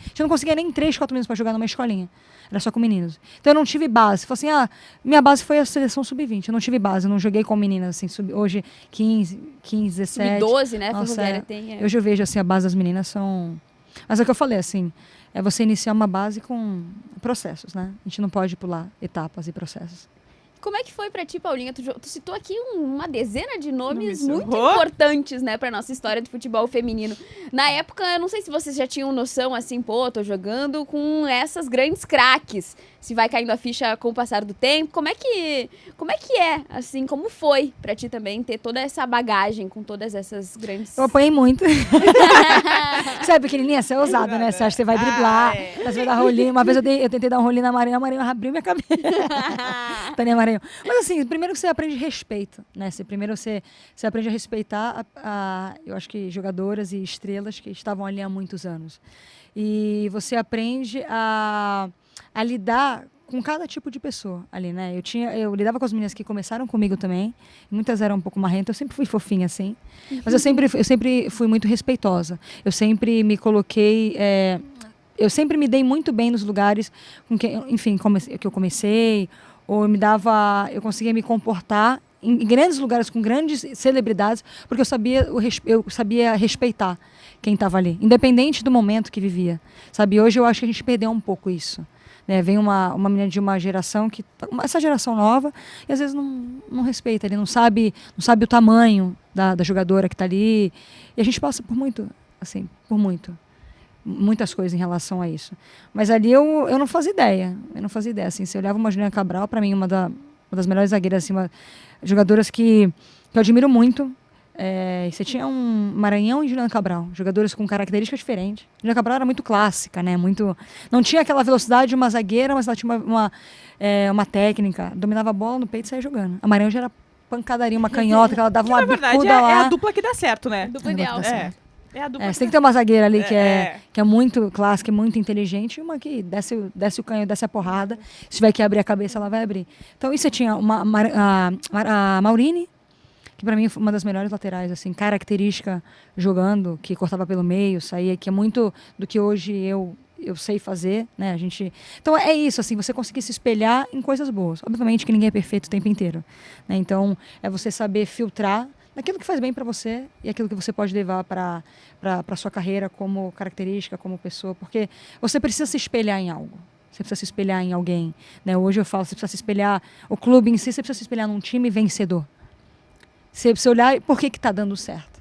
nem 3, 4 meninos para jogar numa escolinha. Era só com meninos. Então eu não tive base. Falei assim, minha base foi a seleção Sub-20. Eu não tive base, eu não joguei com meninas, assim, hoje 15, 17. Sub-12, né? Nossa, tem. Hoje eu vejo, assim, a base das meninas são... Mas é o que eu falei, assim, é você iniciar uma base com processos, né? A gente não pode pular etapas e processos. Como é que foi pra ti, Paulinha? Tu citou aqui uma dezena de nomes muito importantes, né, pra nossa história do futebol feminino. Na época, eu não sei se vocês já tinham noção, assim, tô jogando com essas grandes craques. Se vai caindo a ficha com o passar do tempo. Como é que assim, como foi pra ti também ter toda essa bagagem com todas essas grandes... Eu apanhei muito. Você é pequenininha, você é ousada, né? Você acha que você vai driblar, você vai dar rolinho. Uma vez eu tentei dar um rolinho na Marinha, a Marinha abriu minha cabeça. Tânia Marinha saiam. Mas assim, primeiro você aprende respeito, né? Primeiro você aprende a respeitar, eu acho que jogadoras e estrelas que estavam ali há muitos anos. E você aprende a lidar com cada tipo de pessoa ali, né? Eu lidava com as meninas que começaram comigo também. Muitas eram um pouco marrentas. Eu sempre fui fofinha, assim. Mas eu sempre fui muito respeitosa. Eu sempre me coloquei... eu sempre me dei muito bem nos lugares com que, enfim, que eu comecei. Ou eu conseguia me comportar em grandes lugares com grandes celebridades, porque eu sabia respeitar quem estava ali, independente do momento que vivia. Sabe? Hoje eu acho que a gente perdeu um pouco isso. Né, vem uma menina de uma geração essa geração nova, e às vezes não respeita, ele não sabe o tamanho da jogadora que está ali, e a gente passa por muitas coisas em relação a isso. Mas ali eu não fazia ideia, assim, se eu olhava uma Juliana Cabral, para mim uma das melhores zagueiras, assim, jogadoras que eu admiro muito. Você tinha um Maranhão e Juliana Cabral, jogadores com características diferentes. Juliana Cabral era muito clássica, né? Não tinha aquela velocidade de uma zagueira, mas ela tinha uma técnica, dominava a bola no peito e saía jogando. A Maranhão já era pancadaria, uma canhota, que ela dava uma bicuda lá. É a dupla que dá certo, né? Dupla ideal. É a dupla você tem que ter uma zagueira ali que é muito clássica, muito inteligente, e uma que desce o canhão, desce a porrada. Se tiver que abrir a cabeça, ela vai abrir. Então, isso você tinha a Maurine, que para mim foi uma das melhores laterais, assim, característica jogando, que cortava pelo meio, saía, que é muito do que hoje eu sei fazer, né? Então é isso, assim, você conseguir se espelhar em coisas boas. Obviamente que ninguém é perfeito o tempo inteiro, né? Então é você saber filtrar aquilo que faz bem para você e aquilo que você pode levar para sua carreira como característica, como pessoa, porque você precisa se espelhar em algo. Você precisa se espelhar em alguém, né? Hoje eu falo, você precisa se espelhar, o clube em si, você precisa se espelhar num time vencedor. Você olhar por que está dando certo.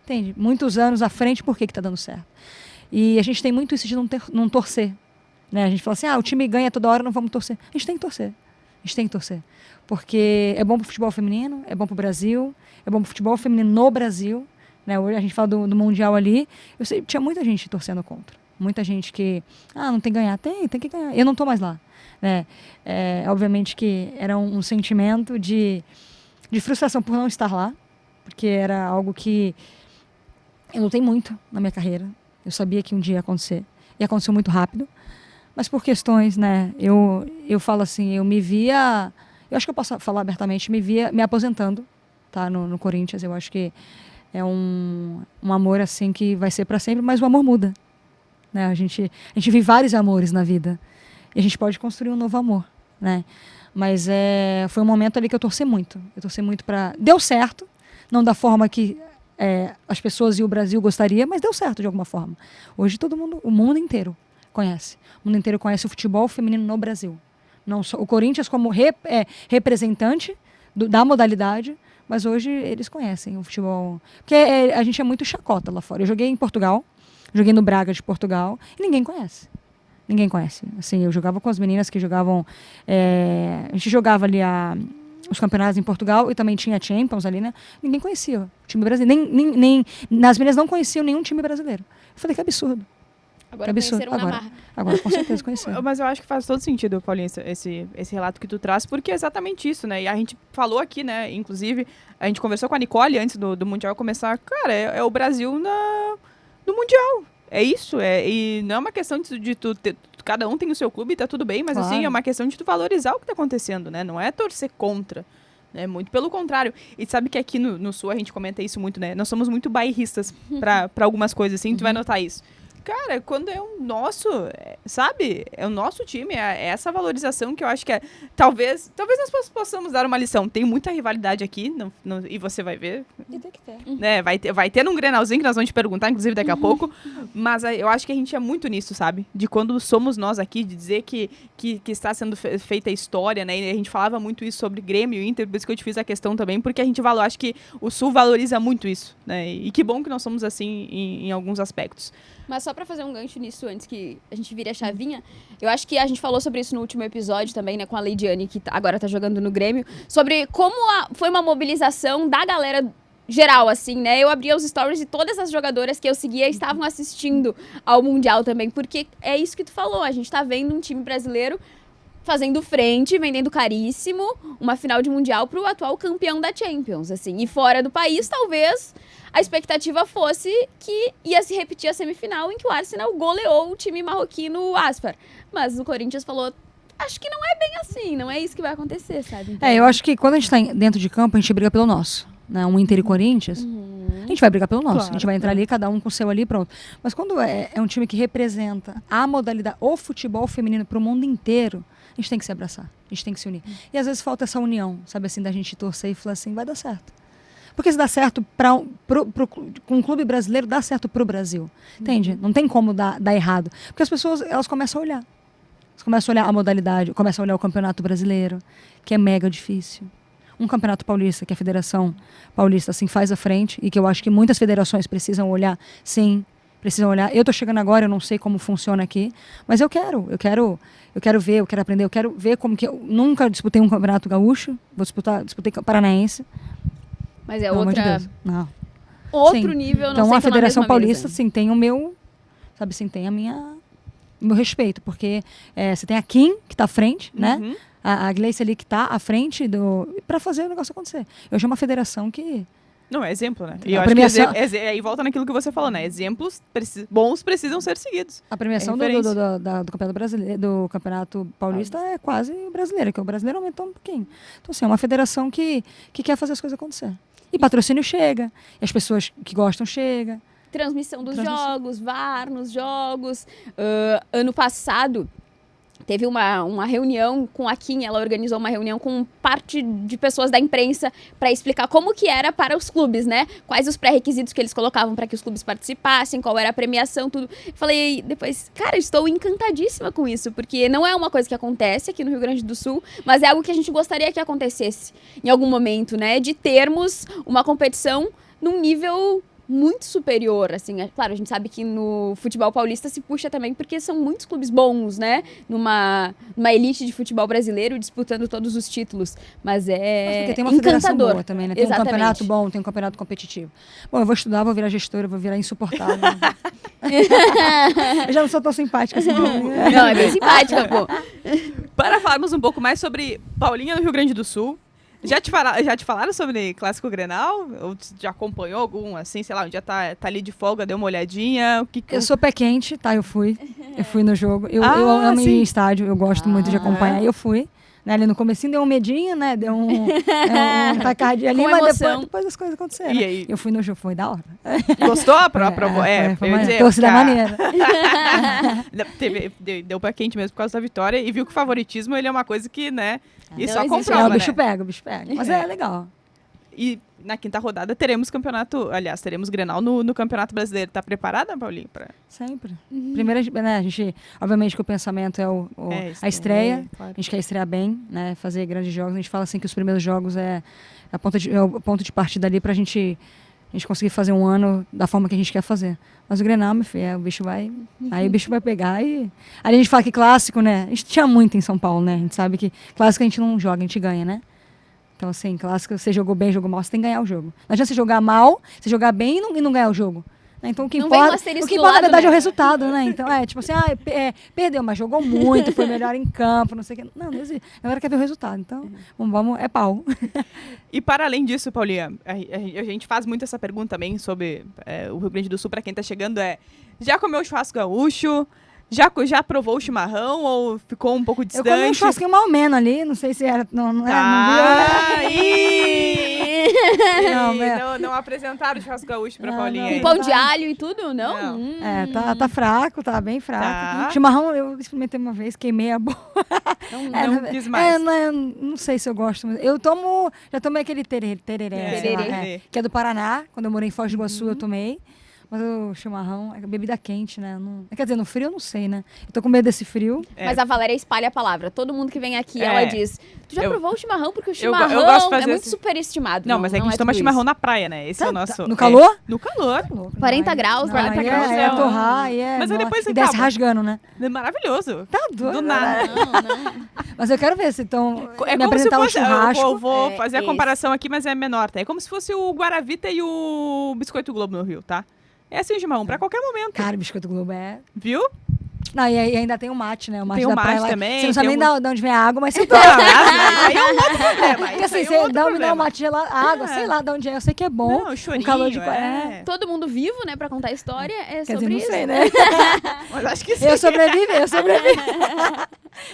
Entende? Muitos anos à frente, por que está dando certo. E a gente tem muito isso de não torcer. Né? A gente fala assim, o time ganha toda hora, não vamos torcer. A gente tem que torcer. Porque é bom para o futebol feminino, é bom para o Brasil, é bom para o futebol feminino no Brasil. Né? Hoje a gente fala do Mundial ali. Tinha muita gente torcendo contra. Muita gente que, não tem que ganhar. Tem que ganhar. Eu não estou mais lá. Né? Obviamente que era um sentimento de frustração por não estar lá, porque era algo que eu lutei muito na minha carreira. Eu sabia que um dia ia acontecer. E aconteceu muito rápido. Mas por questões, né? Eu falo assim, eu me via... Eu acho que eu posso falar abertamente, me via me aposentando, tá? No Corinthians. Eu acho que é um amor, assim, que vai ser para sempre, mas o amor muda. Né? A gente vive vários amores na vida. E a gente pode construir um novo amor, né? Mas foi um momento ali que eu torci muito. Para... Deu certo, não da forma que as pessoas e o Brasil gostaria, mas deu certo de alguma forma. Hoje o mundo inteiro conhece. O mundo inteiro conhece o futebol feminino no Brasil. Não só o Corinthians como representante da modalidade, mas hoje eles conhecem o futebol. Porque a gente é muito chacota lá fora. Eu joguei em Portugal, joguei no Braga de Portugal, e ninguém conhece. Ninguém conhece. Assim, eu jogava com as meninas que jogavam... a gente jogava ali os campeonatos em Portugal e também tinha Champions ali, né? Ninguém conhecia o time brasileiro. Nem as meninas não conheciam nenhum time brasileiro. Eu falei, que absurdo. Agora conheceram na marra. Agora, com certeza, conheceram. Mas eu acho que faz todo sentido, Paulinha, esse relato que tu traz, porque é exatamente isso, né? E a gente falou aqui, né? Inclusive, a gente conversou com a Nicole antes do Mundial começar. Cara, é o Brasil no Mundial. É isso, e não é uma questão de tu ter, cada um tem o seu clube e tá tudo bem, mas claro, assim, é uma questão de tu valorizar o que tá acontecendo, né? Não é torcer contra, né? Muito pelo contrário. E sabe que aqui no Sul a gente comenta isso muito, né? Nós somos muito bairristas pra algumas coisas, assim, tu vai notar isso. Cara, quando é o nosso, sabe? É o nosso time, é essa valorização que eu acho que talvez nós possamos dar uma lição. Tem muita rivalidade aqui, e você vai ver. E tem que ter. Né? Vai ter num Grenalzinho que nós vamos te perguntar, inclusive, daqui a pouco. Mas eu acho que a gente é muito nisso, sabe? De quando somos nós aqui, de dizer que está sendo feita a história, né? E a gente falava muito isso sobre Grêmio e Inter, por isso que eu te fiz a questão também, porque a gente acho que o Sul valoriza muito isso, né? E que bom que nós somos assim em alguns aspectos. Mas só pra fazer um gancho nisso, antes que a gente vire a chavinha, eu acho que a gente falou sobre isso no último episódio também, né, com a Leidiane, que agora tá jogando no Grêmio, sobre como foi uma mobilização da galera geral, assim, né? Eu abria os stories e todas as jogadoras que eu seguia estavam assistindo ao Mundial também, porque é isso que tu falou, a gente tá vendo um time brasileiro fazendo frente, vendendo caríssimo, uma final de Mundial pro atual campeão da Champions, assim. E fora do país, talvez a expectativa fosse que ia se repetir a semifinal em que o Arsenal goleou o time marroquino Asfar. Mas o Corinthians falou, acho que não é bem assim, não é isso que vai acontecer, sabe? Então, Eu acho que quando a gente tá dentro de campo, a gente briga pelo nosso. Né? Um Inter e Corinthians, a gente vai brigar pelo nosso. Claro, a gente vai entrar ali, cada um com o seu ali, pronto. Mas quando é um time que representa a modalidade, o futebol feminino pro mundo inteiro, a gente tem que se abraçar, a gente tem que se unir. E às vezes falta essa união, sabe assim, da gente torcer e falar assim, vai dar certo. Porque se dá certo com um clube brasileiro, dá certo pro Brasil. Entende? Não tem como dar errado. Porque as pessoas, elas começam a olhar. Elas começam a olhar a modalidade, começam a olhar o Campeonato Brasileiro, que é mega difícil. Um Campeonato Paulista, que a Federação Paulista assim, faz à frente, e que eu acho que muitas federações precisam olhar, sim, precisam olhar. Eu tô chegando agora, eu não sei como funciona aqui, mas eu quero ver, eu quero aprender, eu quero ver como que... Eu nunca disputei um Campeonato Gaúcho, disputei Paranaense. Mas é Pelo amor de outra... Deus. Não. Outro Sim. nível, não Então sei a se é na Federação mesma Paulista, mesa. sim, tem o meu, sabe assim, tem o meu respeito, porque você tem a Kim, que está à frente, né? Uhum. A Gleice ali que está à frente para fazer o negócio acontecer. Hoje é uma federação que... Não, é exemplo, né? E A eu premiação- acho que aí volta naquilo que você falou, né? Exemplos bons precisam ser seguidos. A premiação do referência. Campeonato Brasileiro, do Campeonato Paulista é quase brasileira, que o brasileiro aumentou um pouquinho. Então, assim, é uma federação que quer fazer as coisas acontecer. E patrocínio chega, e as pessoas que gostam chegam. Transmissão dos Transmissão. jogos, VAR nos jogos. Ano passado, teve uma reunião com a Kim, ela organizou uma reunião com parte de pessoas da imprensa para explicar como que era para os clubes, né? Quais os pré-requisitos que eles colocavam para que os clubes participassem, qual era a premiação, tudo. Falei depois, cara, estou encantadíssima com isso, porque não é uma coisa que acontece aqui no Rio Grande do Sul, mas é algo que a gente gostaria que acontecesse em algum momento, né? De termos uma competição num nível muito superior, assim, claro, a gente sabe que no futebol paulista se puxa também porque são muitos clubes bons, né, numa elite de futebol brasileiro disputando todos os títulos, mas Porque tem uma federação encantador. boa também, né? Tem Exatamente. um campeonato bom, tem um campeonato competitivo. Bom, eu vou estudar, vou virar gestora, vou virar insuportável. Eu já não sou tão simpática assim. Não, é bem simpática, pô. Para falarmos um pouco mais sobre Paulinha no Rio Grande do Sul, já te falaram sobre Clássico Grenal? Ou já acompanhou algum, assim, sei lá, um dia tá ali de folga, deu uma olhadinha? Eu sou pé quente, tá? Eu fui no jogo. Eu Ah, amo ir sim. em estádio, eu gosto muito de acompanhar. Eu fui. Né, ali no comecinho deu um medinho, né? Deu um tacardia ali, Com mas emoção. depois as coisas aconteceram. E aí? Eu fui no jogo, foi da hora. Gostou? Foi Eu ia dizer, torcida que maneira. Deu pra quente mesmo por causa da vitória e viu que o favoritismo ele é uma coisa que, né? E Não só existe. comprova, O bicho né? pega, o bicho pega. Mas é legal. E na quinta rodada teremos teremos Grenal no Campeonato Brasileiro. Tá preparada, Paulinho? Sempre. Primeiro, né, a gente, obviamente que o pensamento é a estreia. Claro. A gente quer estrear bem, né, fazer grandes jogos. A gente fala assim que os primeiros jogos é o ponto de partida ali pra gente conseguir fazer um ano da forma que a gente quer fazer. Mas o Grenal, meu filho, o bicho vai... Aí o bicho vai pegar e... Aí a gente fala que clássico, né? A gente tinha muito em São Paulo, né? A gente sabe que clássico a gente não joga, a gente ganha, né? Então, assim, clássico, você jogou bem, jogou mal, você tem que ganhar o jogo. Não adianta você jogar mal, você jogar bem e não ganhar o jogo. Né? Então, o que Não vem um importa, asterisco o que do importa na lado, verdade, é o né? resultado, né? Então, tipo assim, perdeu, mas jogou muito, foi melhor em campo, não sei o quê. Não existe. Agora quer ver o resultado. Então, vamos, é pau. E para além disso, Paulinha, a gente faz muito essa pergunta também sobre o Rio Grande do Sul, para quem tá chegando, já comeu churrasco gaúcho? Já provou o chimarrão ou ficou um pouco Eu distante? comi um churrasquinho malmeno ali, não sei se era... Não viu? Não apresentaram o churrasco gaúcho pra Paulinha. não. aí. Com pão de alho e tudo, não? Não. Tá fraco, tá bem fraco. Tá. Chimarrão eu experimentei uma vez, queimei a boca. Não quis mais. Não sei se eu gosto. Já tomei aquele tereré, sei lá, Tereré. que é do Paraná. Quando eu morei em Foz do Iguaçu, eu tomei. Mas o chimarrão é bebida quente, né? Quer dizer, no frio eu não sei, né? Eu tô com medo desse frio. Mas a Valéria espalha a palavra. Todo mundo que vem aqui, ela diz, tu já provou o chimarrão? Porque o chimarrão eu gosto de fazer é muito esse- superestimado. Não, mas é que a gente toma tudo chimarrão isso. na praia, né? Esse é o nosso... No calor? No calor. 40 graus, não, 40 aí graus é é torrar, aí é... Mas aí depois e desce acaba. rasgando, né? É maravilhoso. Tá doido. Do nada. Mas eu quero ver se estão É me como se apresentar um fosse... churrasco. Eu vou É, fazer a esse. comparação aqui, mas é menor, tá? É como se fosse o Guaravita e o Biscoito Globo no Rio, tá? É assim o chimarrão, pra qualquer momento. Cara, Biscoito Globo Viu? Não, e ainda tem o mate, né? O mate Tem o da mate praia lá. também, Você não sabe tem nem de onde vem a água, mas você toma. Não, aí é um outro problema. Porque Isso assim, aí é um você outro dá um problema. mate gelado, água, sei lá de onde é. Eu sei que é bom. Não, chorinho, um calor de Todo mundo vivo, né, pra contar a história, é Quer sobre dizer, não isso. sei, né? Mas acho que sim. Eu sobrevivi.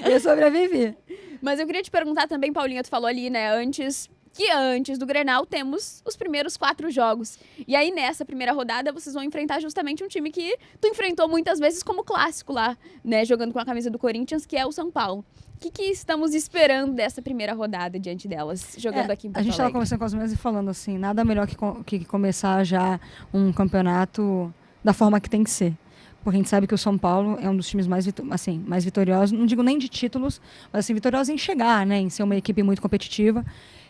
Eu sobrevivi. Mas eu queria te perguntar também, Paulinha, tu falou ali, né, antes do Grenal temos os primeiros 4 jogos. E aí, nessa primeira rodada, vocês vão enfrentar justamente um time que tu enfrentou muitas vezes como clássico lá, né, jogando com a camisa do Corinthians, que é o São Paulo. O que estamos esperando dessa primeira rodada diante delas, jogando aqui em Porto A gente estava Alegre? conversando com as meninas e falando assim, nada melhor que começar já um campeonato da forma que tem que ser. Porque a gente sabe que o São Paulo é um dos times mais vitoriosos, não digo nem de títulos, mas assim, vitoriosos em chegar, né, em ser uma equipe muito competitiva.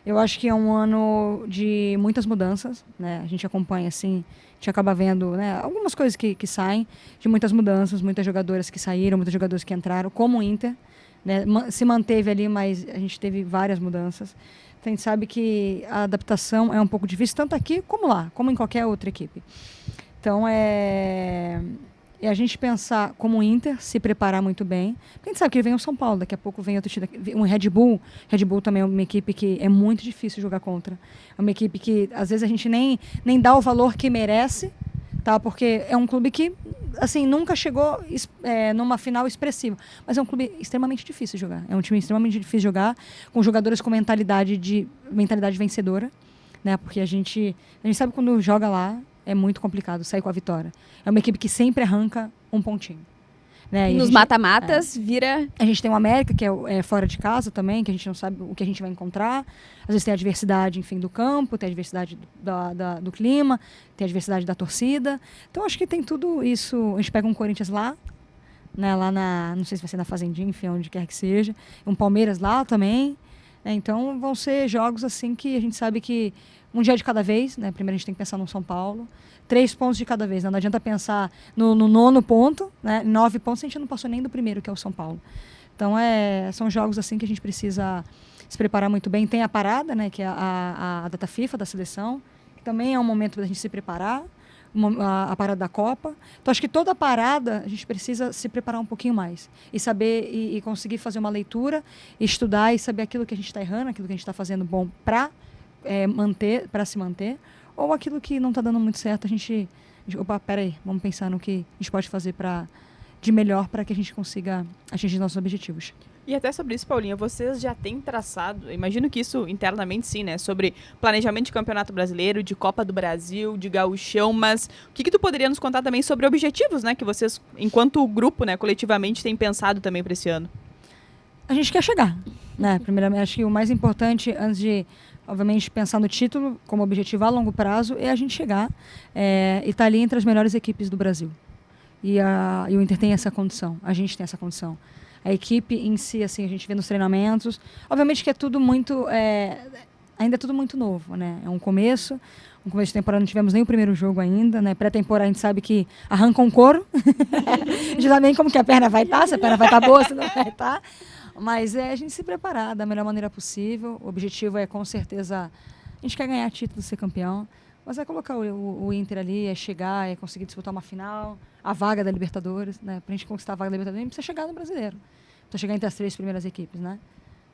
Eu acho que é um ano de muitas mudanças, né? A gente acompanha, assim, a gente acaba vendo, né, algumas coisas que saem, de muitas mudanças, muitas jogadoras que saíram, muitos jogadores que entraram, como o Inter, né? Se manteve ali, mas a gente teve várias mudanças. Então, a gente sabe que a adaptação é um pouco difícil, tanto aqui como lá, como em qualquer outra equipe. Então, é a gente pensar como o Inter, se preparar muito bem. Porque a gente sabe que vem o São Paulo, daqui a pouco vem outro time, um Red Bull. Red Bull também é uma equipe que é muito difícil jogar contra. É uma equipe que, às vezes, a gente nem dá o valor que merece, tá? Porque é um clube que, assim, nunca chegou numa final expressiva. Mas é um clube extremamente difícil de jogar. É um time extremamente difícil de jogar, com jogadores com mentalidade vencedora, né? Porque a gente sabe quando joga lá, é muito complicado sair com a vitória. É uma equipe que sempre arranca um pontinho. Né? Nos mata-matas, vira... A gente tem o América, que é fora de casa também, que a gente não sabe o que a gente vai encontrar. Às vezes tem a adversidade, enfim, do campo, tem a adversidade do clima, tem a adversidade da torcida. Então, acho que tem tudo isso. A gente pega um Corinthians lá, né, não sei se vai ser na Fazendinha, enfim, onde quer que seja. Um Palmeiras lá também. Então, vão ser jogos assim que a gente sabe que um dia de cada vez, né? Primeiro a gente tem que pensar no São Paulo. 3 pontos de cada vez, né? Não adianta pensar no 9º ponto, né? 9 pontos a gente não passou nem do primeiro, que é o São Paulo. Então, são jogos assim que a gente precisa se preparar muito bem. Tem a parada, né? Que é a data FIFA da seleção, que também é um momento para a gente se preparar. A parada da Copa. Então, acho que toda a parada a gente precisa se preparar um pouquinho mais e saber e conseguir fazer uma leitura, estudar e saber aquilo que a gente está errando, aquilo que a gente está fazendo bom para se manter, ou aquilo que não está dando muito certo, a gente opa, peraí, vamos pensar no que a gente pode fazer de melhor para que a gente consiga atingir nossos objetivos. E até sobre isso, Paulinha, vocês já têm traçado, imagino que isso internamente sim, né, sobre planejamento de Campeonato Brasileiro, de Copa do Brasil, de Gauchão, mas o que tu poderia nos contar também sobre objetivos, né, que vocês, enquanto grupo, né, coletivamente, têm pensado também para esse ano? A gente quer chegar, né, primeiramente, acho que o mais importante, antes de, obviamente, pensar no título como objetivo a longo prazo, é a gente chegar e estar ali entre as melhores equipes do Brasil. E o Inter tem essa condição, a gente tem essa condição. A equipe em si, assim, a gente vê nos treinamentos. Obviamente que é tudo muito... ainda é tudo muito novo, né? É um começo de temporada, não tivemos nem o primeiro jogo ainda, né? Pré-temporada a gente sabe que arranca um couro. A gente sabe nem como que a perna vai estar, se a perna vai estar boa, se não vai estar. Mas a gente se preparar da melhor maneira possível. O objetivo é, com certeza, a gente quer ganhar título, ser campeão. Mas é colocar o Inter ali, é chegar, é conseguir disputar uma final, a vaga da Libertadores, né? Pra gente conquistar a vaga da Libertadores, a gente precisa chegar no Brasileiro. Precisa chegar entre as 3 primeiras equipes, né?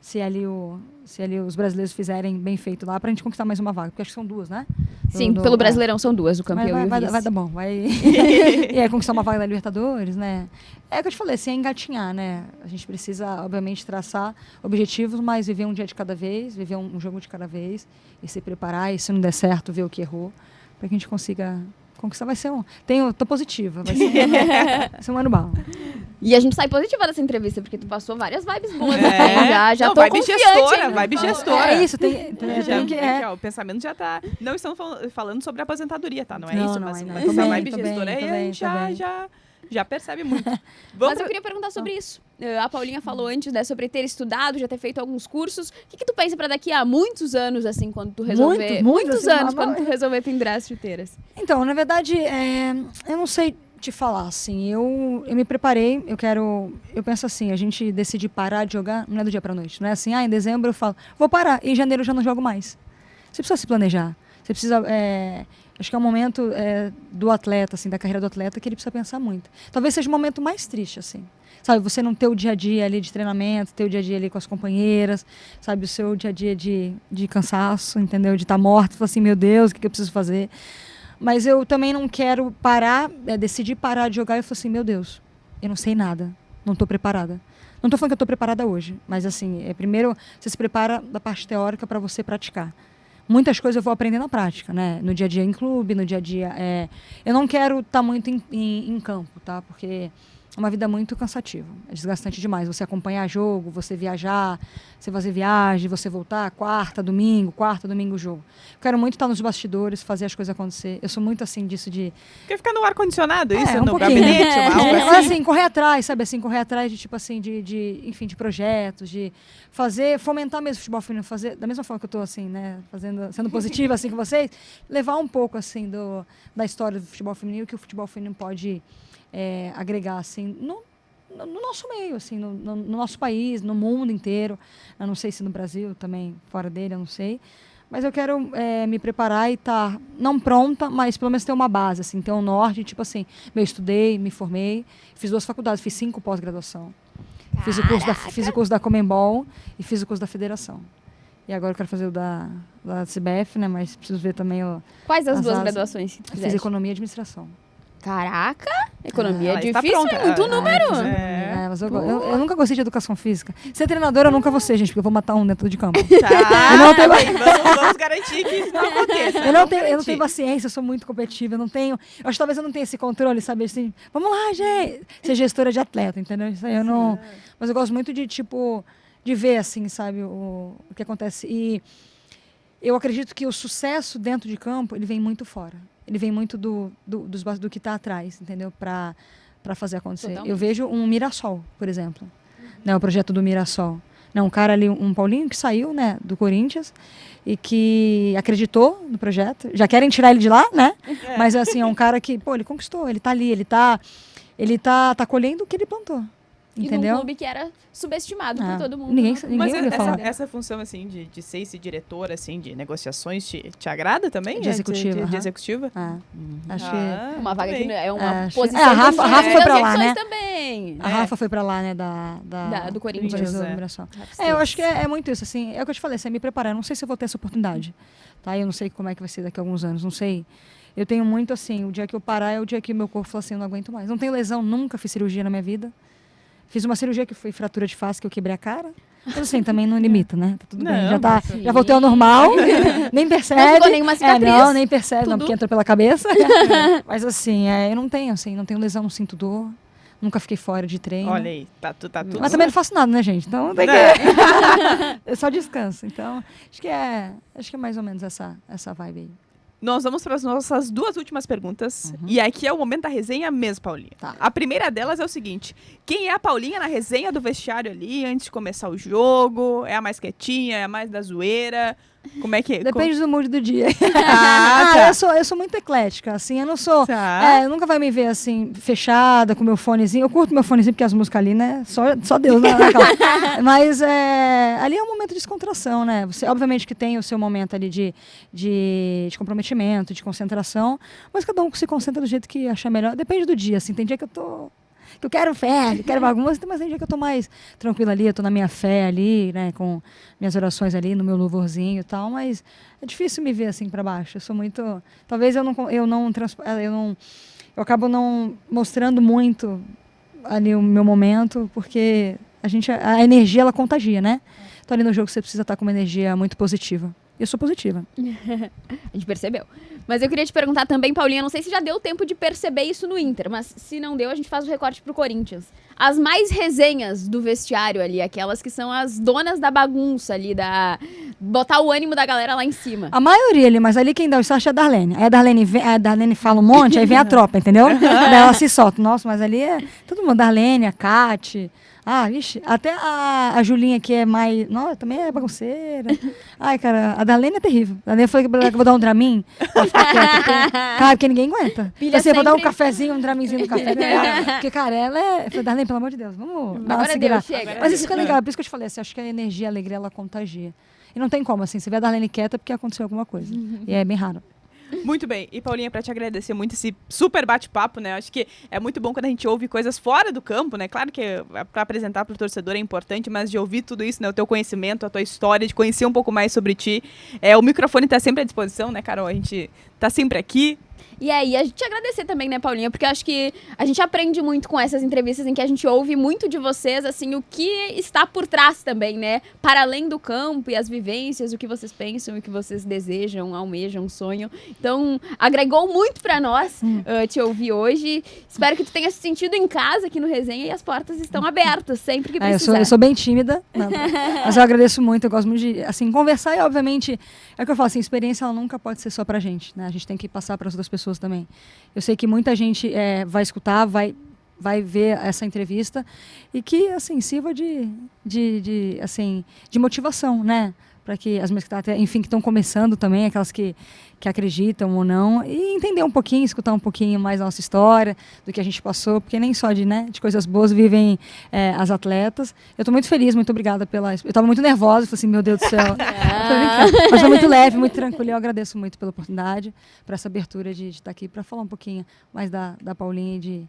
Se ali os brasileiros fizerem bem feito lá, pra gente conquistar mais uma vaga. Porque acho que são 2, né? Sim, pelo Brasileirão são 2, o campeão e o vice. Vai dar bom. E aí conquistar uma vaga da Libertadores, né? É o que eu te falei, sem engatinhar, né? A gente precisa, obviamente, traçar objetivos, mas viver um dia de cada vez, viver um jogo de cada vez e se preparar, e se não der certo, ver o que errou, para que a gente consiga conquistar. Vai ser tô positiva, vai ser um ano bom. E a gente sai positiva dessa entrevista, porque tu passou várias vibes boas. Já não, tô vibe confiante. Gestora, vibe gestora. É isso, o pensamento já tá... Não estamos falando sobre a aposentadoria, tá? Não é não, isso, não, mas não, essa vibe gestora aí a gente já percebe muito. Mas eu queria perguntar sobre isso. A Paulinha falou antes, né, sobre ter estudado, já ter feito alguns cursos. O que tu pensa para daqui a muitos anos, assim, quando tu resolver... Muitos anos, quando tu resolver pendurar as chuteiras? Então, na verdade, eu não sei te falar, assim, eu me preparei, eu penso assim, a gente decidir parar de jogar, não é do dia pra noite, não é assim, em dezembro eu falo, vou parar, e em janeiro eu já não jogo mais. Você precisa se planejar, você precisa, a Acho que é um momento do atleta, assim, da carreira do atleta, que ele precisa pensar muito. Talvez seja o momento mais triste, assim. Sabe, você não ter o dia a dia ali de treinamento, ter o dia a dia ali com as companheiras, sabe, o seu dia a dia de cansaço, entendeu? De estar morto, falar assim, meu Deus, o que eu preciso fazer? Mas eu também não quero parar, decidir parar de jogar e falar assim, meu Deus, eu não sei nada, não estou preparada. Não estou falando que eu estou preparada hoje, mas assim, primeiro você se prepara da parte teórica para você praticar. Muitas coisas eu vou aprender na prática, né? No dia a dia em clube, no dia a dia... Eu não quero estar muito em campo, tá? Porque é uma vida muito cansativa. É desgastante demais. Você acompanhar jogo, você viajar, você fazer viagem, você voltar quarta, domingo, jogo. Eu quero muito estar nos bastidores, fazer as coisas acontecer. Eu sou muito assim disso de... Quer ficar no ar-condicionado, isso? Um no pouquinho. gabinete? Algo Mas assim, correr atrás, sabe? Assim, correr atrás de, tipo assim, enfim, de projetos, de fazer, fomentar mesmo o futebol feminino, fazer, da mesma forma que eu estou assim, né? Sendo positiva assim com vocês, levar um pouco assim da história do futebol feminino, que o futebol feminino pode agregar assim no nosso meio, assim, no nosso país, no mundo inteiro. Eu não sei se no Brasil também, fora dele, eu não sei. Mas eu quero me preparar e estar, não pronta, mas pelo menos ter uma base, assim, ter um norte, tipo assim, eu estudei, me formei, fiz 2 faculdades, fiz 5 pós-graduação. Fiz o curso da Conmebol e fiz o curso da Federação. E agora eu quero fazer o da CBF, né, mas preciso ver também Quais as 2 graduações que tu fizeste? Fiz Economia e Administração. Caraca! Economia é está difícil, pronta. é muito número. Mas eu nunca gostei de educação física. Ser treinadora eu nunca vou ser, gente, porque eu vou matar um dentro de campo. Vamos garantir que isso não aconteça. Eu não tenho paciência, eu sou muito competitiva, eu acho que talvez eu não tenha esse controle, sabe, assim, vamos lá, gente, ser gestora de atleta, entendeu? Isso aí eu não... Mas eu gosto muito de, tipo, de ver, assim, sabe, o que acontece. E eu acredito que o sucesso dentro de campo, ele vem muito fora. Ele vem muito do que está atrás, entendeu? Para fazer acontecer. Totalmente. Eu vejo um Mirassol, por exemplo. Né, o projeto do Mirassol. Né, um cara ali, um Paulinho, que saiu, né, do Corinthians e que acreditou no projeto. Já querem tirar ele de lá, né? Mas assim, é um cara que, pô, ele conquistou, ele está ali, ele tá colhendo o que ele plantou. Entendeu? E num clube que era subestimado por todo mundo. Ninguém Mas ia falar. essa função, assim, de ser esse diretor, assim, de negociações, te agrada também? De executiva. De executiva? Acho que... Uma vaga que é uma posição... A Rafa foi pra lá, né? Também. A Rafa foi pra lá, né? Do Corinthians. Eu acho que é muito isso, assim. É o que eu te falei, assim, é me preparar. Eu não sei se eu vou ter essa oportunidade. Tá? Eu não sei como é que vai ser daqui a alguns anos, não sei. Eu tenho muito, assim, o dia que eu parar é o dia que o meu corpo fala assim, eu não aguento mais. Não tenho lesão, nunca fiz cirurgia na minha vida. Fiz uma cirurgia que foi fratura de face, que eu quebrei a cara. Mas assim, também não limita, né? Tá tudo bem. Já voltei ao normal. Nem percebe. Não ficou nenhuma cicatriz. Nem percebe, não, porque entrou pela cabeça. Mas assim, eu não tenho lesão, não sinto dor. Nunca fiquei fora de treino. Olha aí, tá tudo. Mas também não faço nada, né, gente? Então tem que... Eu só descanso. Então, acho que é mais ou menos essa vibe aí. Nós vamos para as nossas 2 últimas perguntas. E aqui é o momento da resenha mesmo, Paulinha. Tá. A primeira delas é o seguinte. Quem é a Paulinha na resenha do vestiário ali, antes de começar o jogo? É a mais quietinha? É a mais da zoeira? Como é que é? Depende do mood do dia. Tá. Eu sou muito eclética, assim, eu não sou... Tá. Eu nunca vai me ver, assim, fechada, com meu fonezinho. Eu curto meu fonezinho, porque as músicas ali, né, só Deus, né? Mas ali é um momento de descontração, né? Você, obviamente, que tem o seu momento ali de comprometimento, de concentração, mas cada um se concentra do jeito que achar melhor. Depende do dia, assim, tem dia que eu quero fé, quero bagunça, mas tem dia que eu tô mais tranquila ali, eu tô na minha fé ali, né, com minhas orações ali, no meu louvorzinho e tal, mas é difícil me ver assim para baixo. Eu sou muito, talvez eu acabo não mostrando muito ali o meu momento, porque a energia ela contagia, né? Então ali no jogo você precisa estar com uma energia muito positiva. Eu sou positiva. A gente percebeu. Mas eu queria te perguntar também, Paulinha, não sei se já deu tempo de perceber isso no Inter, mas se não deu, a gente faz o recorte pro Corinthians. As mais resenhas do vestiário ali, aquelas que são as donas da bagunça ali, botar o ânimo da galera lá em cima. A maioria ali, mas ali quem dá o start é a Darlene. Aí a Darlene fala um monte, aí vem a tropa, entendeu? Daí ela se solta. Nossa, mas ali é todo mundo. Darlene, a Kate... Ixi, até a Julinha, que é mais... Não, também é bagunceira. Ai, cara, a Darlene é terrível. A Darlene falou que eu vou dar um Dramin pra ficar quieta. Porque ninguém aguenta. Assim, eu vou dar um cafezinho, um Draminzinho no café. Porque, cara, ela é... Eu falei, Darlene, pelo amor de Deus, vamos dar uma segurada. Chega. Mas isso fica legal, por isso que eu te falei, assim, acho que a energia, a alegria, ela contagia. E não tem como, assim, você vê a Darlene quieta porque aconteceu alguma coisa. E é bem raro. Muito bem. E, Paulinha, pra te agradecer muito esse super bate-papo, né? Acho que é muito bom quando a gente ouve coisas fora do campo, né? Claro que pra apresentar pro torcedor é importante, mas de ouvir tudo isso, né? O teu conhecimento, a tua história, de conhecer um pouco mais sobre ti. O microfone tá sempre à disposição, né, Carol? A gente tá sempre aqui. E aí, a gente agradecer também, né, Paulinha? Porque eu acho que a gente aprende muito com essas entrevistas em que a gente ouve muito de vocês, assim, o que está por trás também, né? Para além do campo e as vivências, o que vocês pensam, o que vocês desejam, almejam, sonham. Então, agregou muito pra nós te ouvir hoje. Espero que tu tenha se sentido em casa aqui no Resenha e as portas estão abertas sempre que precisar. Eu sou bem tímida, mas eu agradeço muito, eu gosto muito de, assim, conversar e, obviamente, é o que eu falo, assim, experiência ela nunca pode ser só pra gente, né? A gente tem que passar para as outras pessoas também. Eu sei que muita gente vai escutar, vai ver essa entrevista e que, assim, sirva de motivação, né? Para que as minhas que estão começando também, aquelas que acreditam ou não, e entender um pouquinho, escutar um pouquinho mais a nossa história, do que a gente passou, porque nem só de coisas boas vivem as atletas. Eu estou muito feliz, muito obrigada pela... Eu estava muito nervosa, falei assim, meu Deus do céu. Mas foi muito leve, muito tranquilo, eu agradeço muito pela oportunidade, por essa abertura de estar aqui, para falar um pouquinho mais da Paulinha e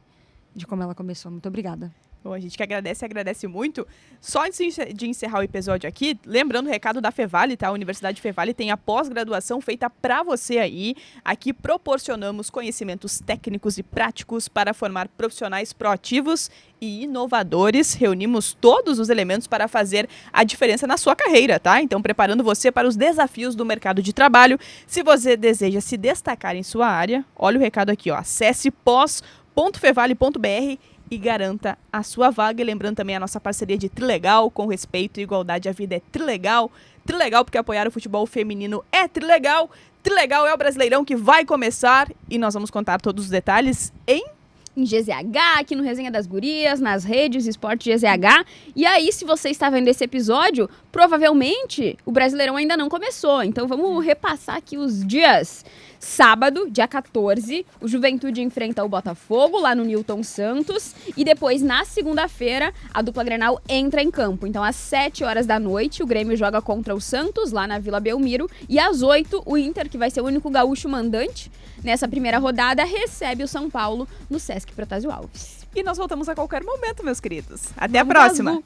de como ela começou. Muito obrigada. Bom, a gente que agradece muito. Só antes de encerrar o episódio aqui, lembrando o recado da Fevale, tá? A Universidade Fevale tem a pós-graduação feita para você aí. Aqui proporcionamos conhecimentos técnicos e práticos para formar profissionais proativos e inovadores. Reunimos todos os elementos para fazer a diferença na sua carreira, tá? Então, preparando você para os desafios do mercado de trabalho. Se você deseja se destacar em sua área, olha o recado aqui, ó. Acesse pós.fevale.br e garanta a sua vaga. E lembrando também a nossa parceria de Trilegal, com respeito e igualdade, a vida é Trilegal. Trilegal porque apoiar o futebol feminino é Trilegal. Trilegal é o Brasileirão que vai começar e nós vamos contar todos os detalhes em GZH, aqui no Resenha das Gurias, nas redes Esporte GZH. E aí, se você está vendo esse episódio, provavelmente o Brasileirão ainda não começou. Então vamos repassar aqui os dias. Sábado, dia 14, o Juventude enfrenta o Botafogo lá no Newton Santos. E depois, na segunda-feira, a dupla Grenal entra em campo. Então, às 7 horas da noite, o Grêmio joga contra o Santos, lá na Vila Belmiro. E às 8, o Inter, que vai ser o único gaúcho mandante nessa primeira rodada, recebe o São Paulo no Sesc Protásio Alves. E nós voltamos a qualquer momento, meus queridos. Até a próxima!